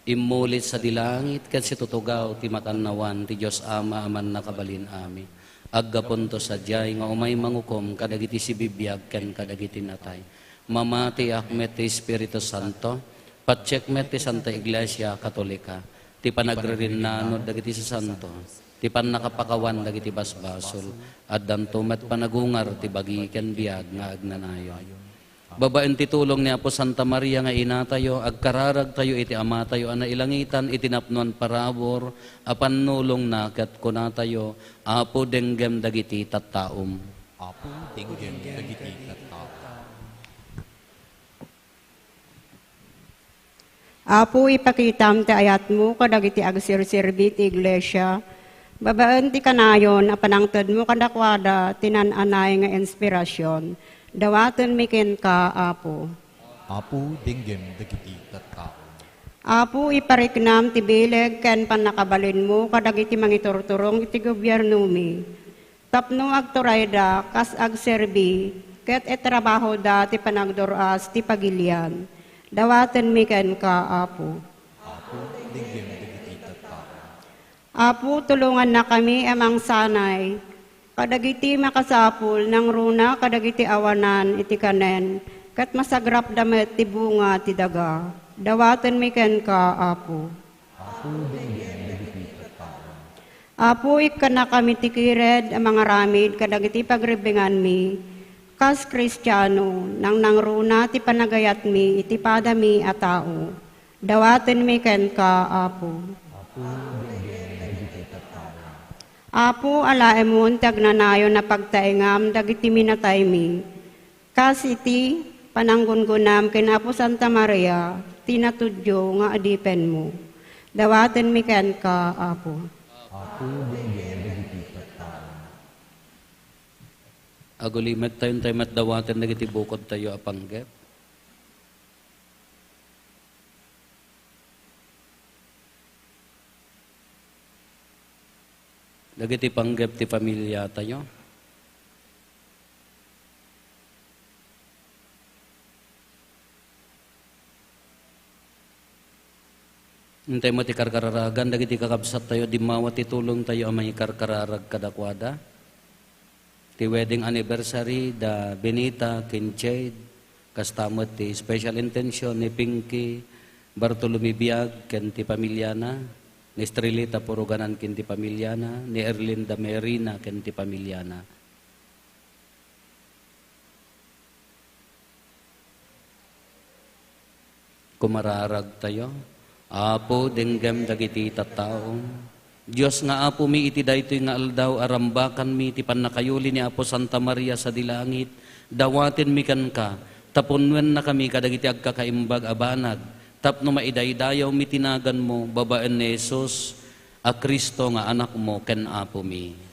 imulit sa dilangit ket si tutugaw ti makannawan ti Diyos Ama aman nakabalin amin. Aggapunto sa diyay nga umay mangukom kadagiti si bibiyag ken kadagiti natay. Mamati akmet ti Espiritu Santo, patcheck met ti Santa Iglesia Katolika, ti panagririnano dagiti si Santo, ti panakapakawan dagiti basbasol, at dantumet panagungar ti bagi ken biyag nga agnanayon. Babaen ti tulong ni Apo Santa Maria nga ina tayo, agkararag tayo iti ama tayo, ana ilangitan itinapnuan parabor, apan nulong na ket kuna tayo, Apo denggem dagiti tattaum. Apo denggem dagiti tattaum. Apo ipakitam ti ayat mo kadagiti agsirsirbi ti iglesia, babaen ti kanayon apanangted mo kadakwada tinananay nga inspirasyon. Dawaten miken ka, Apo. Apo denggem dagiti tattaum. Apo ipariknam ti bileg ken panakabalin mo kadagiti mangiturturong iti gobyerno mi. Tapno agturayda kas agserbi ket etrabaho da ti panagduras ti pagilian. Dawaten miken ka, Apo. Apo denggem dagiti tattaum. Apo tulungan na kami amang sanay kadagiti makasapul ng runa kadagiti awanan iti kanen ket masagrap damet ti bunga ti daga. Dawaten miken ka, Apo. Apo denggem dagiti tattaum. Apo ikkana kami ti kired ang mga ramid kadagiti pagribingan mi kas Kristiyano nang nangruna ti panagayat mi iti padami a tao. Dawaten miken ka, Apo. Apo denggem dagiti tattaum. Apo alaemon tagnanayo na pagtaengam dagiti minatay mi. Kas iti pananggungunam ken Apo Santa Maria tinatudyo nga adipen mo. Dawaten miken ka, Apo. Apo denggem dagiti tattaum. Agulimet tayo met dawaten dagiti bukod tayo apanggep. dagiti panggep ti pamilya tayo. Hintay mo ti karkararagan, dagiti kakabsat tayo, di mawat ti tulong tayo amay karkararag kadakwada. Ti wedding anniversary, da Benita, kin Jade, kastamot ti special intention ni Pinky, Bartolome Biag, ken ti pamilyana, ni Estrelita Puruganan, ken ti pamilyana, ni Erlinda Merina, ken ti pamilyana. Kumararag tayo. Apo, denggam dagiti tattaong. Diyos nga apo mi iti daytoy nga aldaw arambakan mi ti pannakayuli ni Apo Santa Maria sa dilangit. Dawatin mi kan ka. Tapunwen na kami kadagiti agkakaimbag abanag. Tapno maidaydayaw mi tinagan mo babaen ni Jesus a Kristo nga anak mo ken apo mi.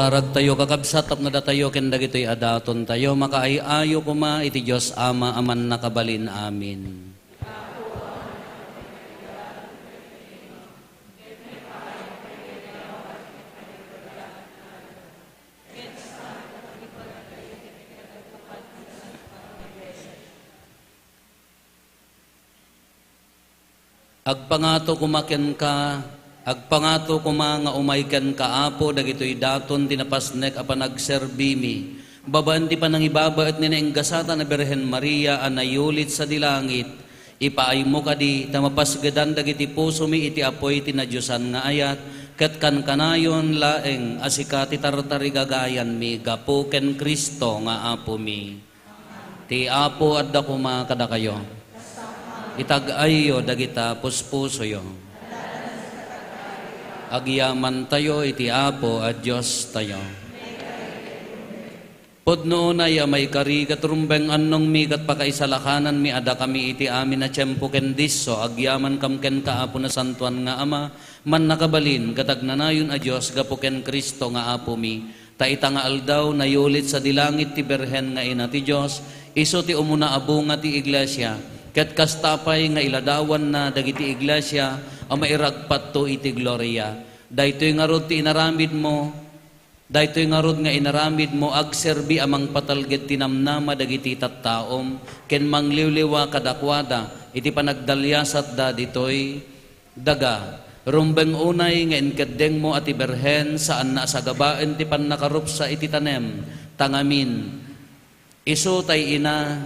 Rarag tayo kakabsat tapno da tayo ken dagitoy adaton tayo makaayo kuma iti Dios Ama aman nakabalin. Amin. Agpangato kumaken ka, agpangato kuma nga umayken ka apo, dagitoy daton tinapasnek apan nagserbimi. Babaan ti panangibaba at ninainggasata na Birhen Maria anayulit sa dilangit, ipaay mo kadi, tamapasgadan dagiti puso mi iti apoy tinadyosan nga ayat, ket kan kanayon laeng asika ti tartarigagayan mi, gapo ken Kristo nga apo mi. Ti apo at dakuma kada kayo. Itag-ayo dagita puspuso yo. Agyaman tayo iti apo at Diyos tayo. Podno na ya may kari katrumbeng annong mi kat pakaisalakanan mi ada kami iti amin na tiyempo ken disso agyaman kam ken kaapo na santuan nga ama man nakabalin katagnanayon a Diyos gapo ken Kristo nga apo mi. Taita nga aldaw na yulit sa dilangit ti Birhen nga ina ti Diyos iso ti umuna abunga ti iglesia. Ket kastapay nga iladawan na dagiti iglesia ang mairagpat to iti gloria. Daytoy nga rod ti inaramid mo, daytoy nga rod nga inaramid mo agserbi amang patalget tinamnama dagiti tattaom ken mangliwliwa kadakwada iti panagdalyasat da ditoy daga. Rumbeng unay nga inkeddeng mo ati Birhen saan na sagabaen ti pannakarupsa iti tanem tangamin. Isu tay ina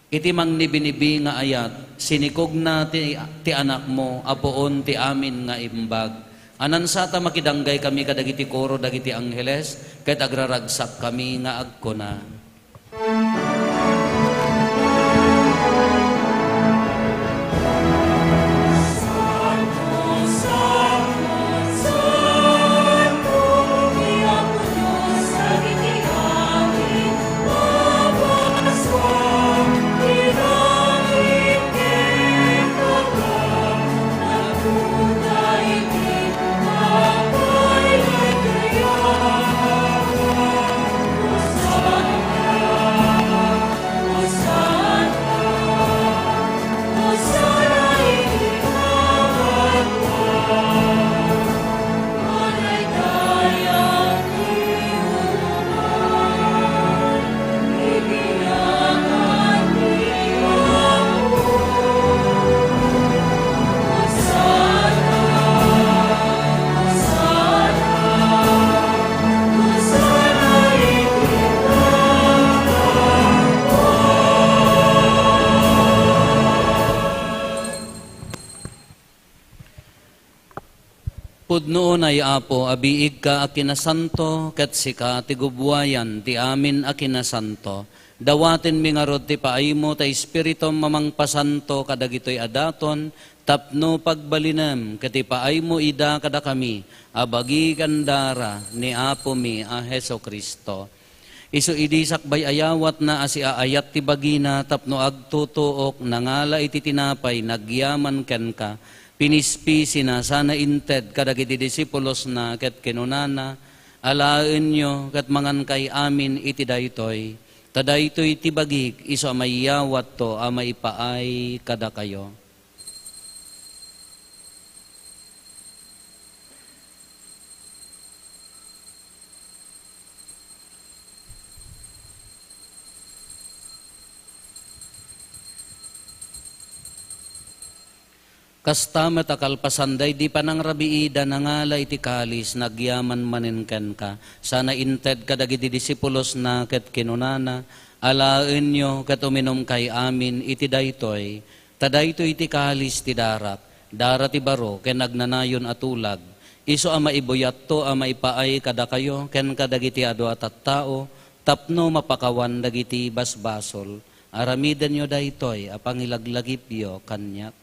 iti mangnibinibi nga ayat, sinikog na ti anak mo, apoon ti amin nga imbag. Anansata makidanggay kami kadagiti koro dagiti angheles, ket agraragsak kami nga agkuna. Pudnoon ay apo, abiig ka akinasanto, ket sika ti gubwayan, ti amin akinasanto. Dawatin mi nga rod ti paaymo, ta espiritum mamangpasanto, kadagitoy adaton, tapno pagbalinem, ket ti paaymo ida kada kami, abagi kandara, ni apo mi a Heso Kristo. Isu idi sakbay ayawat na asi aayat ti bagina, tapno agtutuok, nangala iti tinapay, nagyaman ken ka, pinispisi na sana inted kadagiti disipulos na ket kinunana alaen nyo ket mangan kay amin iti daytoy tadaytoy ti bagik iso amayawat to amaipaay kada kayo. Kasta matakalpasanday di panang rabiida nangala iti kalis nagyaman maninken ka. Sana inted kadagiti disipulos na ket kinunana alaen nyo ket uminom kay amin iti daytoy. Tadaytoy iti kalis ti darat. Darat ti baro ken nagnanayon atulag. Iso ama ibuyat to ama ipaay kada kayo ken kadagiti adu at tao tapno mapakawan dagiti basbasol. Aramiden nyo daytoy apangilaglagipyo kanyak.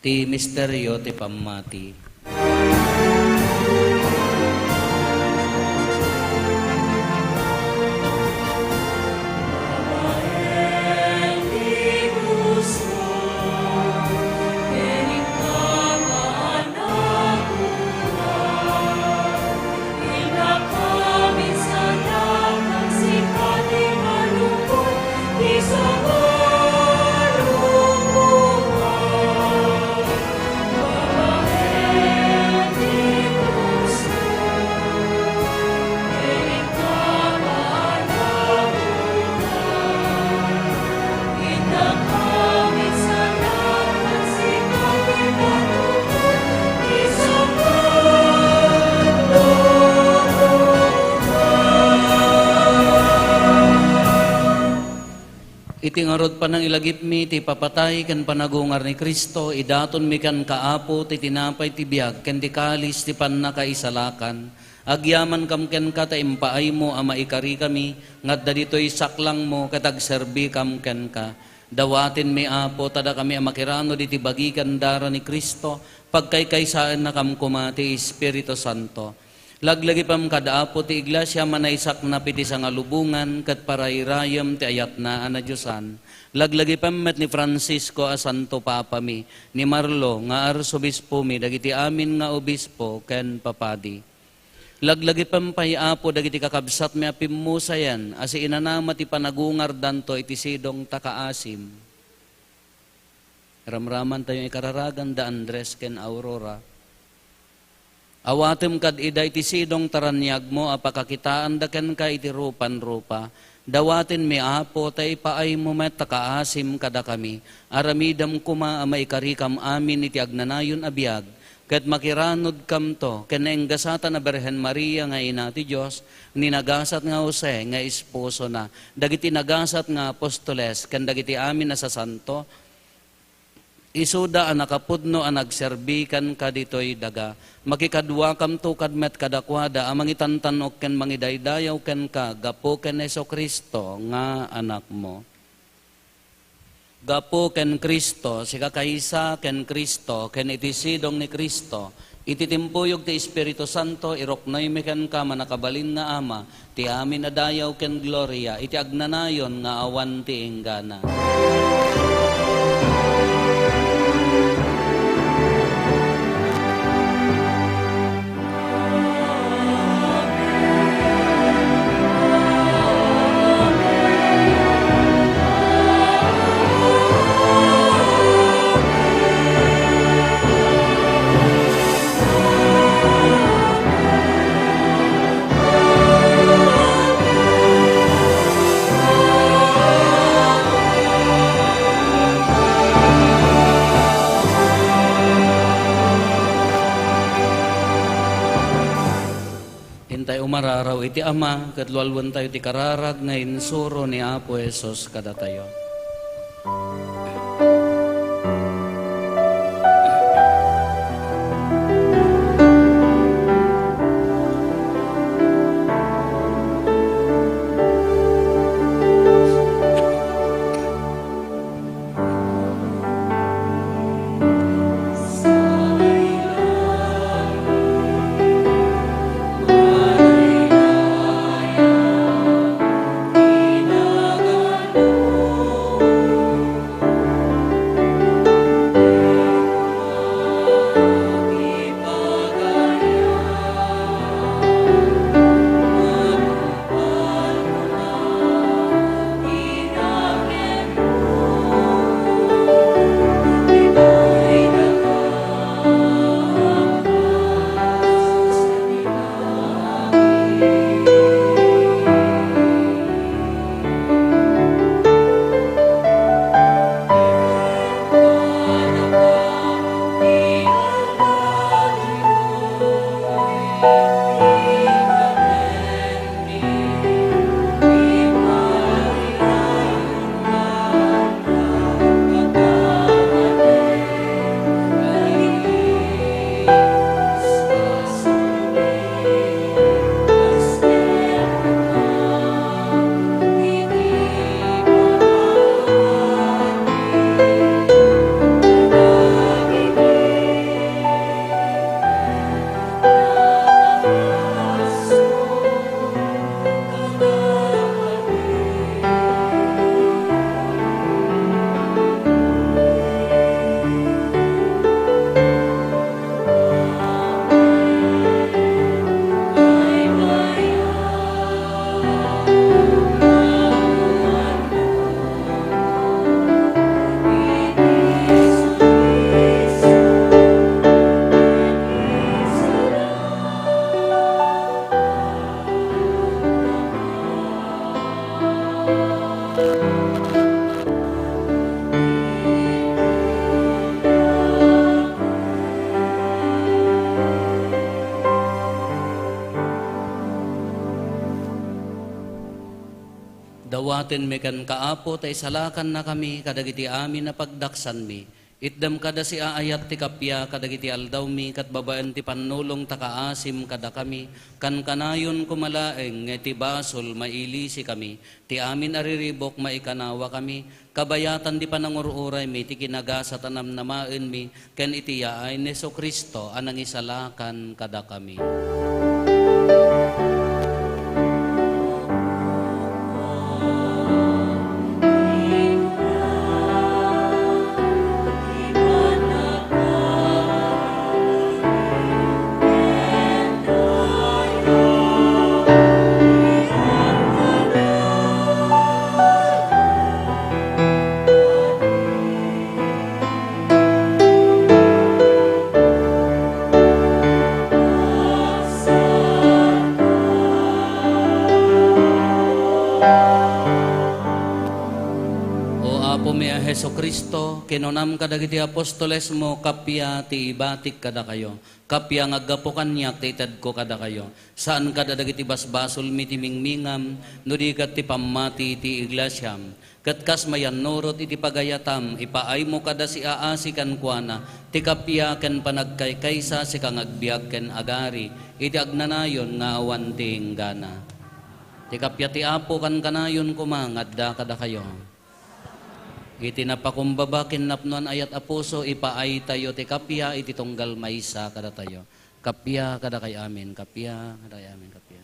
Ti misteryo ti pamati. Iti ngarod pa ng ilagip mi, ti papatay kan panagungar ni Kristo, idaton mi kan kaapo, ti tinapay ti biyag, ken ti kalis ti pannakaisalakan. Agyaman kam ken ka, ta impaay mo, ama ikari kami, ngadda dito'y saklang mo, katagserbi kam ken ka. Dawatin mi apo, tada kami amakirano, diti bagikan dara ni Kristo, pagkaykaysaan na kam kumati, Espiritu Santo. Laglagi pam kadaapo ti iglesia manaysak na piti sa ngalubungan kat parairayam ti ayat na ana Diyosan. Laglagi pam met ni Francisco a Santo Papa mi, ni Marlo nga arsobispo mi, dagiti amin nga obispo ken papadi. Laglagi pam payapo dagiti kakabsat mi apimmusayan, asi inanama ti panagungar danto iti sidong takaasim. Ramraman tayo ikararagan da Andres ken Aurora. Awatem kad iday ti sidong taranyag mo, apakakitaan da ken ka iti rupan-rupa. Dawatin mi apo, tay paay mo met takaasim kada kami. Aramidam kuma amay karikam amin iti agnanayon abiyag. Ket makiranod kam to, ken enggasatan na Berhen Maria nga ina ti Diyos, ninagasat nga Jose nga esposo na. Dagiti nagasat nga apostoles, ken dagiti amin na sa santo, isuda ang nakapudno ang nagserbikan ka dito'y daga. Makikadwa kam to kadmet kadakwada, amang itantanok ken mangidaydayaw ken ka, gapo ken Heso Kristo nga anak mo. Gapo ken Kristo, sikakaysa ken Kristo, ken itisidong ni Kristo, ititimpuyog ti Espiritu Santo, iroknoy mi ken ka manakabalin nga ama, ti amin adayaw ken gloria, iti agnanayon nga awan ti inggana. Hintay umararaw iti ama, katlualwan tayo ti kararag nga insuro ni Apo Jesus kada tayo. Dawaten mi kan kaapo tay salakan na kami kadagiti amin na pagdaksan mi. Itdam kada si aayat ti kapya kadagiti aldaw mi kat babaan ti panulong takaasim kada kami kan kanayon kumalaeng nga ti basol mailisi kami ti amin ariribok maikanawa kami kabayatan di panangururay mi ti kinagasa tanam namaen mi ken iti yaay ni Hesus Kristo anang isalakan kada kami. Hesus Kristo, kinunam kadagiti apostoles mo, kapya ti ibatik kada kayo. Kapya ngaggapukan niya, titad ko kada kayo. Saan kada dagiti basbasol miti mingmingam, nudikat ti pamati ti iglesyam. Katkas mayan nurot iti pagayatam, ipaay mo kada si aasi kan kuana, ti kapya ken panagkaykaysa si kang agbiag ken agari, iti agnanayon nga awan ti inggana. Ti kapya ti apo kan kanayon kumangadda kada kayo. Iti napakumbaba kinapnuan ayat apuso ipaay tayo ti kapya iti tunggal maysa kada tayo. Kapya kada kay amin, kapya kada kay amin, kapya.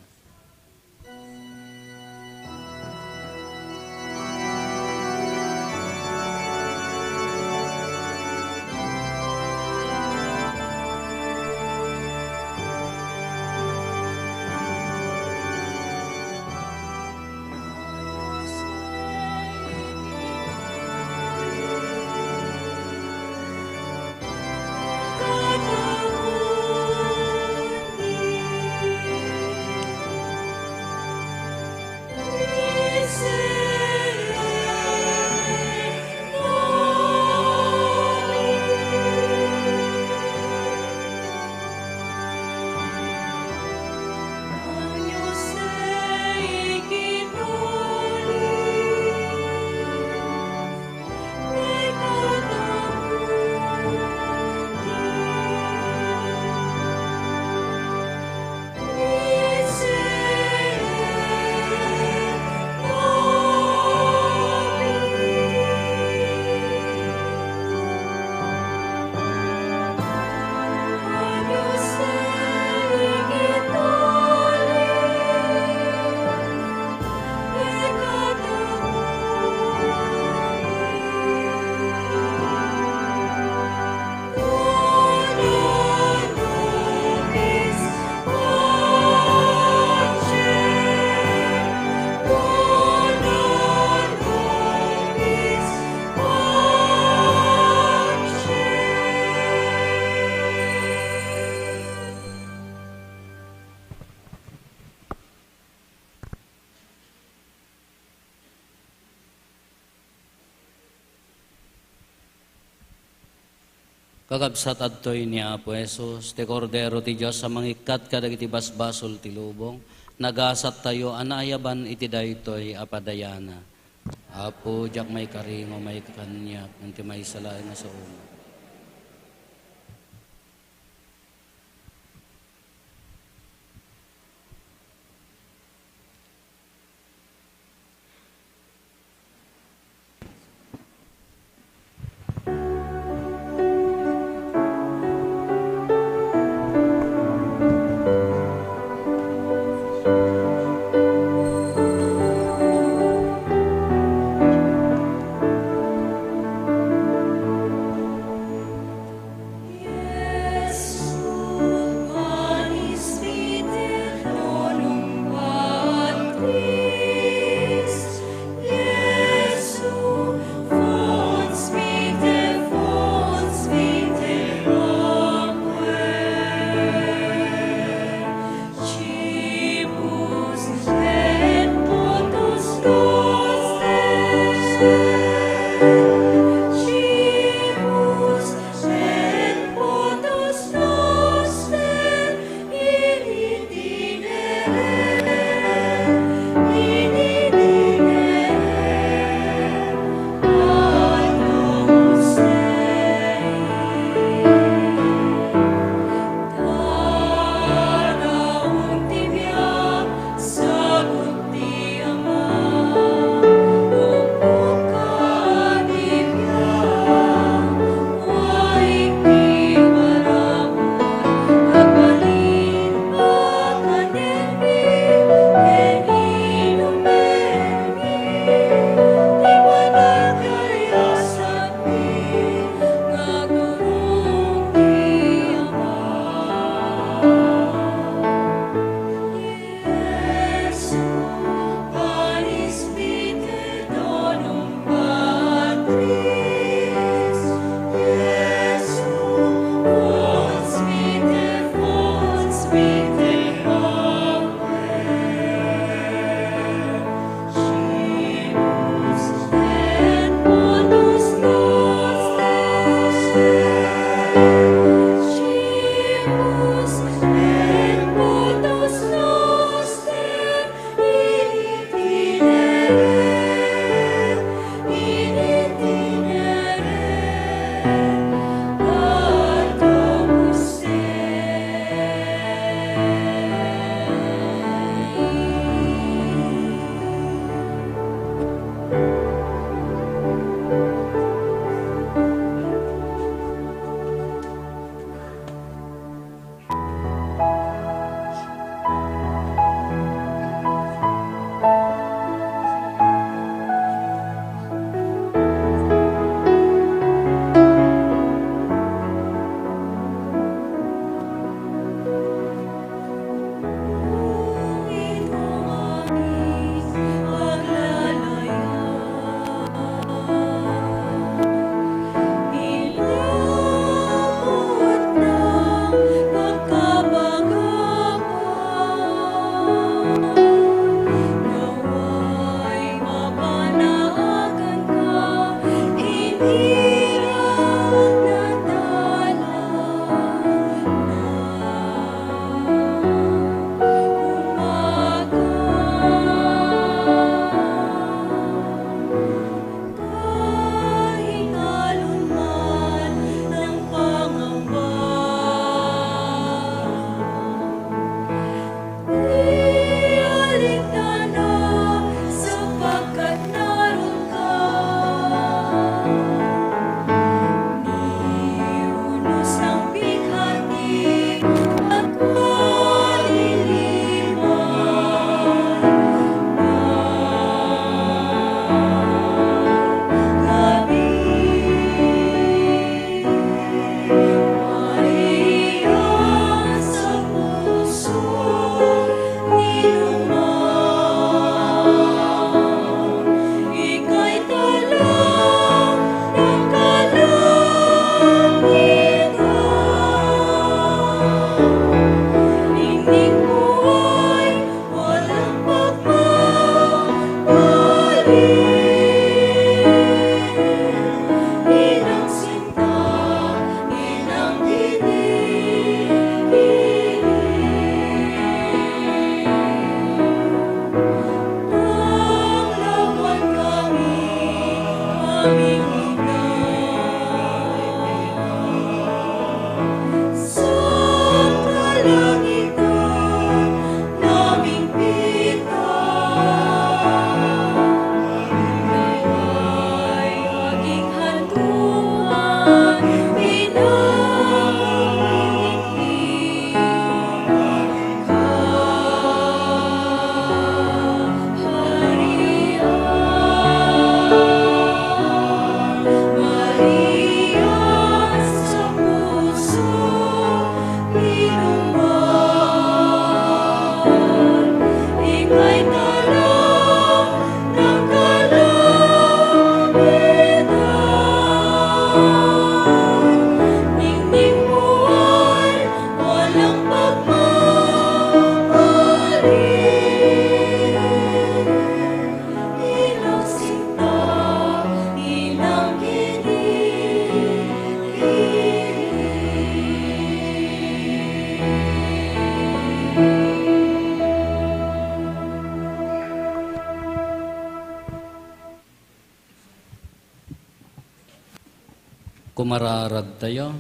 Kakabsat adtoy ni Apo Hesus, ti kordero ti Diyos sa mangikat kadagiti basbasol ti lubong, nagasat tayo anayaban iti daytoy apadayana. Apo, jak may karingo, may kanyak, nanti may salain na sa umo. Cibu Kumararag tayo.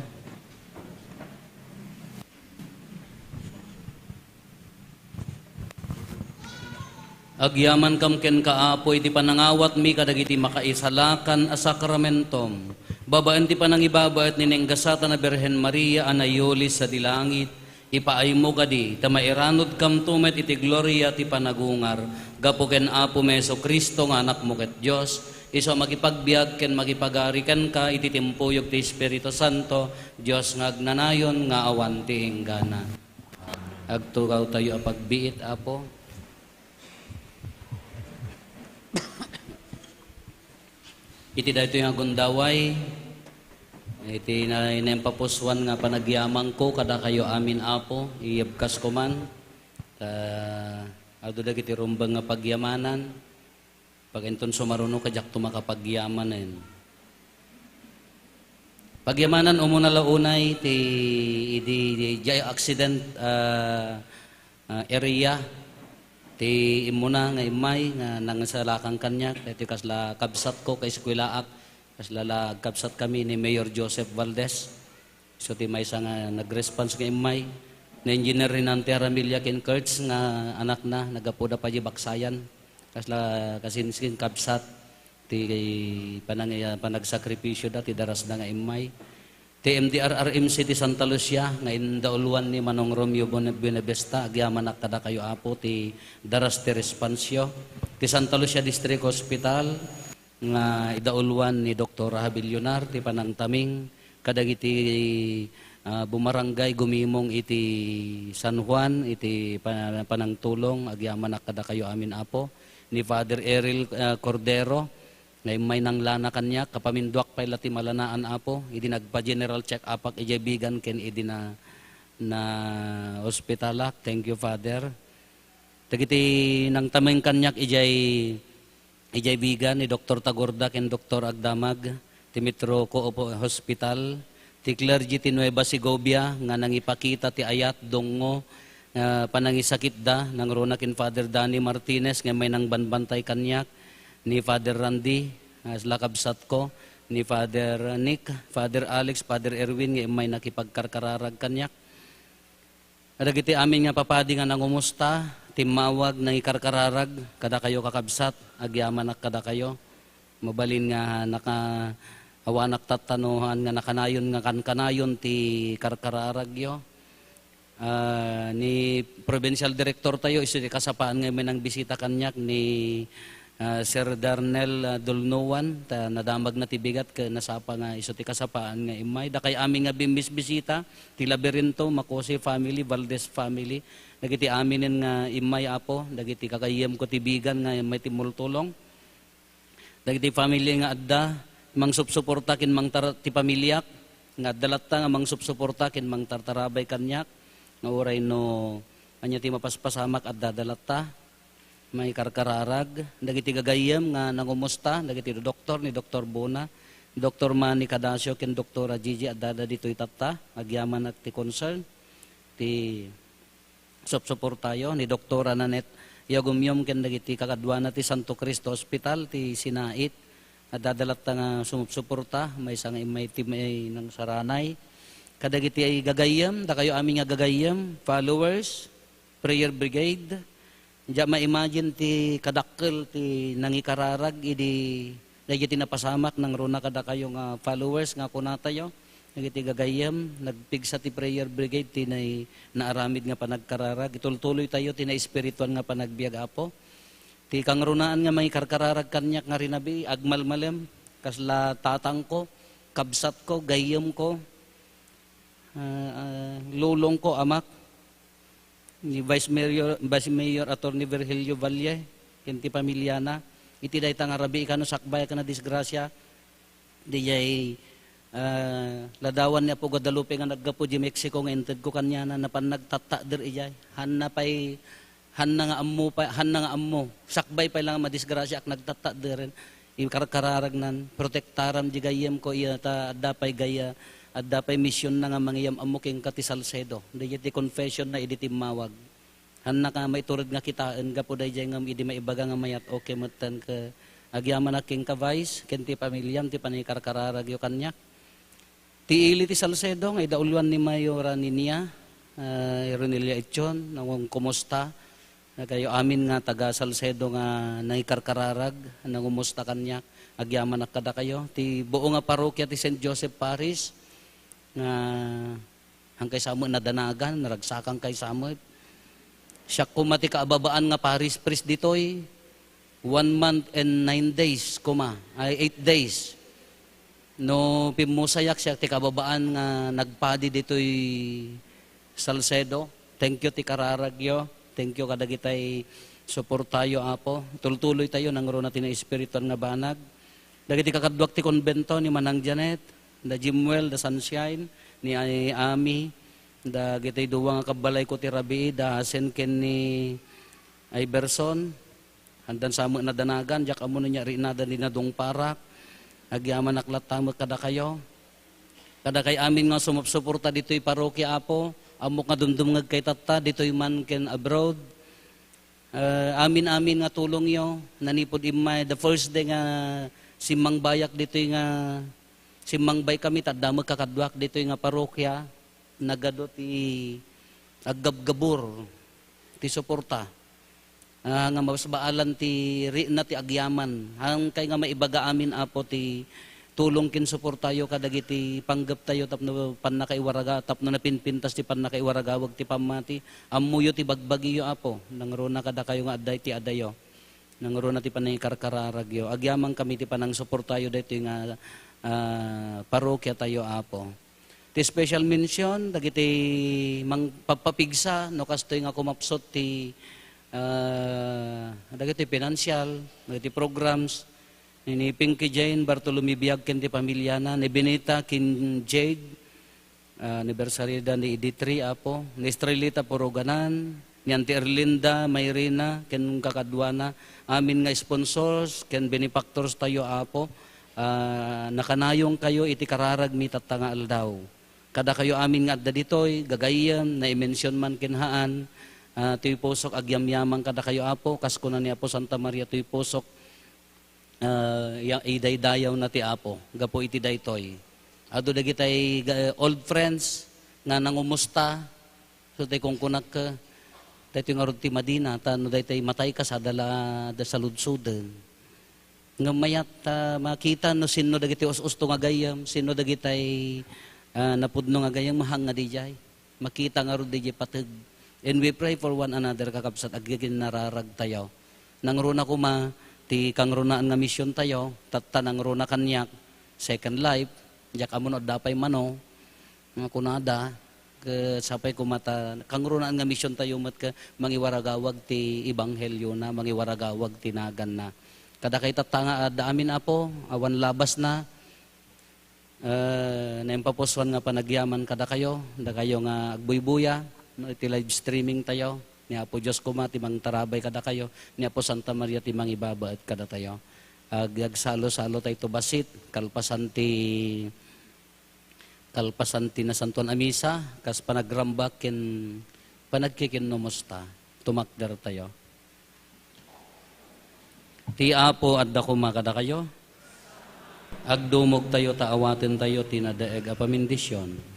Agyaman kam ken kaapoy ti panangawat mi kadagiti makaisalakan a sakramentom. Babaan ti panangibabaet ni nenggasata na Birhen Maria anayolis sa dilangit. Ipaay mo kadi, tamairanod kam tumet iti gloria ti panagungar. Gapo ken Apo Meso Kristo nga anak mo ket Diyos. Iso makipagbiag ken makipagari ken ka iti timpuyog ti Espiritu Santo. Diyos nga agnanayon nga awan ti hinggana. Agtugaw tayo apagbiit, Apo. Iti dahito yung agundaway, iti na inempapuswan nga panagyamang ko, kada kayo amin Apo, iyabkas ko man, ado da kiti rumbang nga pagyamanan, pag enton sumaruno kajak tumakapagyaman. Pagyamanan umuna launay, di jay accident area, ti imuna nga imay nga nangasalakang kanyak iti kasla kabsat ko kay eskwelaak kasla la kabsat kami ni Mayor Joseph Valdez so ti maysa nga nagresponse nga imay na engineer rin ang Ramilya ken Kurtz nga anak na nagapuda pa di baksayan kasla kasinskin kabsat ti panagsakripisyo da ti daras na nga imay ti MDRRMC ti Santa Lucia nga indauluan ni Manong Romeo Buenavista agyaman kada kayo Apo ti daras ti responsyo ti Santa Lucia District Hospital nga idauluan ni Dr. Habilionar ti panangtaming kadagiti bumarangay gumimong iti San Juan iti panangtulong agyaman kada kayo amin Apo ni Father Eril Cordero ngay may nang lana kanya kapamindwak pay lati malanaan Apo idi nagpa general check up ak ijebigan ken idi na hospitalak. Thank you Father. Dagiti nang tameng kanyak ijay bigan ni Dr. Tagorda ken Dr. Agdamag ti Metro Co-op Hospital ti clergy ti Nueva Segovia nga nangipakita ti ayat dongo panangisakit da nang rona ken Father Danny Martinez nga may nang banbantay kanyak ni Father Randy, lakabsat ko, ni Father Nick, Father Alex, Father Erwin, nga may nakipagkarkararag kanyak. Adagiti amin nga papadi nga nangumusta, timawag nang ikarkararag, kada kayo kakabsat, agyaman kada kayo. Mabalin nga awanak tatanuhan nga nakanayon nga kankanayon ti karkararag yo. Ni Provincial Director tayo, iso ti kasapaan nga may nang bisita kanyak ni Sir Darnell Dolnowan, nadamag na tibigat ka nasapa nga iso ti kasapaan nga imay. Da kay amin nga bisita, ti Laberinto, Makose family, Valdez family. Dagiti aminin nga imay Apo, dagiti kakayem ko tibigan nga may timultulong. Dagiti family nga adda, mang supsuporta kin mang ti pamilyak, nga dalatta nga mang supsuporta kin mang tartarabay kanyak, nga uray no, anya ti mapaspasamak adda dalatta. May karkararag, dagiti gagayem nga nangumusta, dagiti doktor ni Dr. Bona, Dr. Manny Cadasio ken Dr. Gigi adada ditoy tatta, agyaman at ti concern, ti supsuportayo ni Dr. Nanet Yagumyom ken dagiti kakadwana ti Santo Cristo Hospital ti Sinait, adadalat nga sumupsuporta, may sang may timay ng saranay, kadagiti ay gagayem, da kayo aming nga gagayem, followers, prayer brigade. Diya ma-imagine ti kadakkel ti nangikararag idi dagiti napasamak nang runa kada kayo nga followers nga kunatayo dagiti gagayem nagpigsa ti prayer brigade ti naaramid nga panagkararag itultuloy tayo ti na espiritual nga panagbiag Apo ti kangrunaan nga mangikarkararag kanyak nga rinabi agmalmalem kasla tatang ko kabsat ko gayem ko lulong ko amak ni Vice Mayor Attorney Virgilio Valle, kinti pamilyana, iti day tangarabi ikano sakbay ka na disgrasya, di jay ladawan niya po Guadalupe nga naggapo di Mexico nga inted ko kanya na napan nagtatader ijay, han na nga ammo, sakbay pa lang madisgrasya ak nagtatader, ikarkararag nan, protektaram di gayem ko iya ta adapay gaya, at dapay mission na nga mangyam amuking kati Salcedo. Dahil iti confession na iti timawag. Han na ka may turod nga kitaan ka po dahil nga idi maibaga nga mayat okay matan ka agyaman na king ka vice, ken ti pamilyam ti panikarkararag yo kanyak. Ti ili ti Salcedo, nga idauluan ni Mayora niya, Ironelia Etchon, nang kumusta. Kayo amin nga taga Salcedo nga naikarkararag, nang umusta kanya, agyaman kada kayo. Ti buo nga parokya ti St. Joseph Parish, nga hangkay samo na danagan, naragsakang kay samo. Siya kumati kaababaan nga Paris priest ditoy, 1 month and 9 days, 8 days. No pimusayak siya ti kababaan nga nagpadi ditoy Salcedo. Thank you ti kararagyo. Thank you kadagitay suportayo apo. Tultuloy tayo nang ro natin na espiritual nga banag. Dagiti kakadwak ti konbento ni Manang Janet, da Jimwell, da Sunshine, ni Ami, dagitay duwa nga kabalay ko ti Rabi, da Hasen ken ni Iverson, handan samo na danagan, jak amo niya rinada ni nadong parak, agyaman aklat tamo kada kayo. Kada kay amin nga sumupsuporta dito'y parokya apo, amok nga dumdum kay tata, dito'y man ken abroad. Amin nga tulong yo, nanipod imay, the first day nga simang bayak dito'y nga, simang bay kami, tadamag kakadwak dito'y nga parokya, nagado ti aggabgabur, ti suporta. Nga mabasbaalan ti na ti agyaman, hang kay nga maibaga amin apo ti tulong kin suportayo kadagiti panggap tayo tapno pannakaiwaraga tapno napinpintas ti pannakaiwaraga wag ti pamati ammuyo ti bagbagiyo apo nangrona kada kayo nga adday ti adayo nangrona ti panay karkararagyo agyaman kami ti panang suportayo dayto nga parokya tayo apo ti special mention dagiti pagpapigsa no kastoy nga kumapsot ti dagiti financial dagiti programs ni Pinky Jane, Bartolome Biag, ken ti pamilyana, ni Benita, kin Jade, anniversary da ni Editri, apo, ni Estrelita Poroganan, ni Auntie Erlinda, Mayrina, ken kakadwana, amin nga sponsors, ken benefactors tayo, apo, nakanayong kayo, iti kararag mi tatanga aldaw. Kada kayo amin nga adda ditoy, gagayam, na i-mention man kinhaan, tuy posok, agyamyamang kada kayo, apo, kasko na ni Apo Santa Maria, tuy posok, idaydayaw na ti apo gapo iti daytoy ado dagitay old friends nga nangumusta so tay kung kunak ka daytoy nga rod ti Madina tano daytay matay ka sa dala da saludsuden nga mayat makita no sino dagiti us-usto nga gayam sino dagitay napudno nga gayam mahang nga dijay makita nga rod dijay pateg and we pray for one another kakabsat agigin nararag tayo nangruna kuma ti kangrunaan nga misyon tayo, tatanang runa kanyak, second life, jak amunod dapay mano, nga kunada, sapay kumata, kangrunaan nga misyon tayo mat ka, mangiwaragawag ti ibanghelyo na, mangiwaragawag ti nagan na. Kada kay tatanga daamin apo, awan labas na, naimpapuswan nga panagyaman kada kayo nga agbuybuya, iti live streaming tayo, ni Apo Diyos kuma, timang tarabay kada kayo, ni Apo Santa Maria, timang ibaba at kada tayo. Agsalo-salo tayo to basit, kalpasan ti na Santuan Amisa, kas panagrambak panagkikin numusta, tumakder tayo. Ti Apo adda kuma kada kayo, agdumog tayo, taawatin tayo, tinadaeg apamindisyon.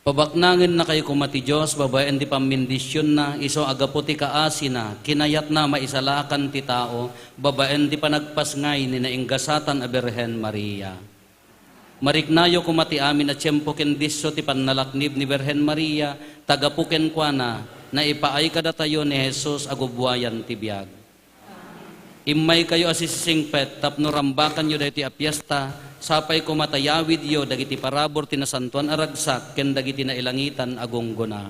Pabaknangin na kayo kumati Diyos, babayan di pamindisyon na, iso agaputi kaasi na, kinayat na maisalakan ti tao, babayan di panagpasngay ni nainggasatan a Birhen Maria. Mariknayo kumati amin at tiyempo kendiso ti panalaknib ni Birhen Maria, tagapuken kwa na ipaay kada tayo ni Jesus agubwayan ti biag. Imay kayo asisingpet, tapno rambakan nyo dahi ti apiesta, sapay kumatayawid yo, dagiti parabor ti nasantuan aragsak, ken dagiti na ilangitan agunggona.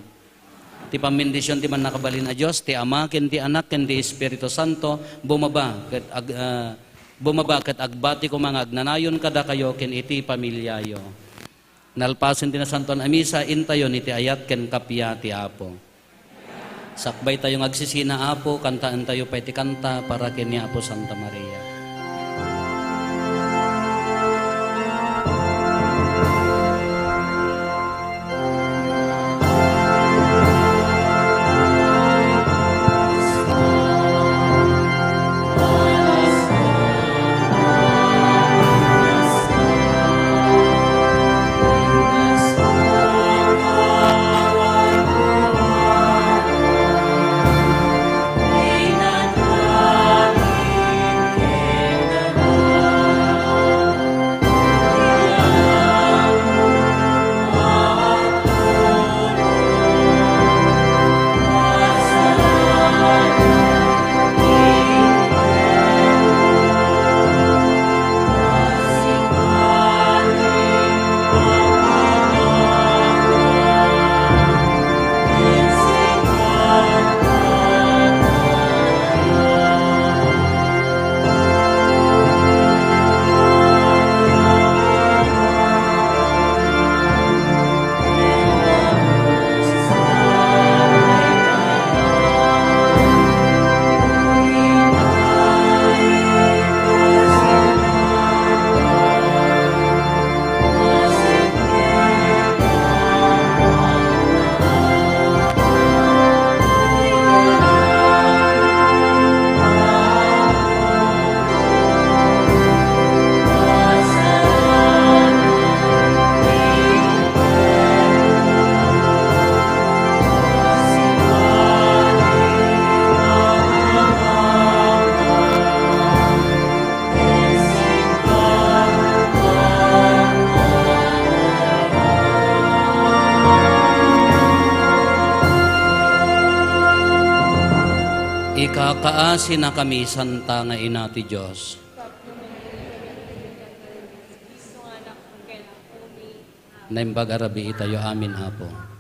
Ti pamindisyon ti man nakabalin a Diyos, ti Ama, ken ti Anak, ken ti Espiritu Santo, bumaba ket agbati ko mga agnanayon kada kayo, ken iti pamilyayo. Nalpasin ti nasantuan amisa, intayon iti ayat ken kapya ti Apo. Sakbay tayong agsisina Apo, kantaan tayo pa iti kanta para ken ni Apo Santa Maria. Akaasi na kami, Santa nga ina ti Diyos. Na imbag arabi itayo amin, Apo.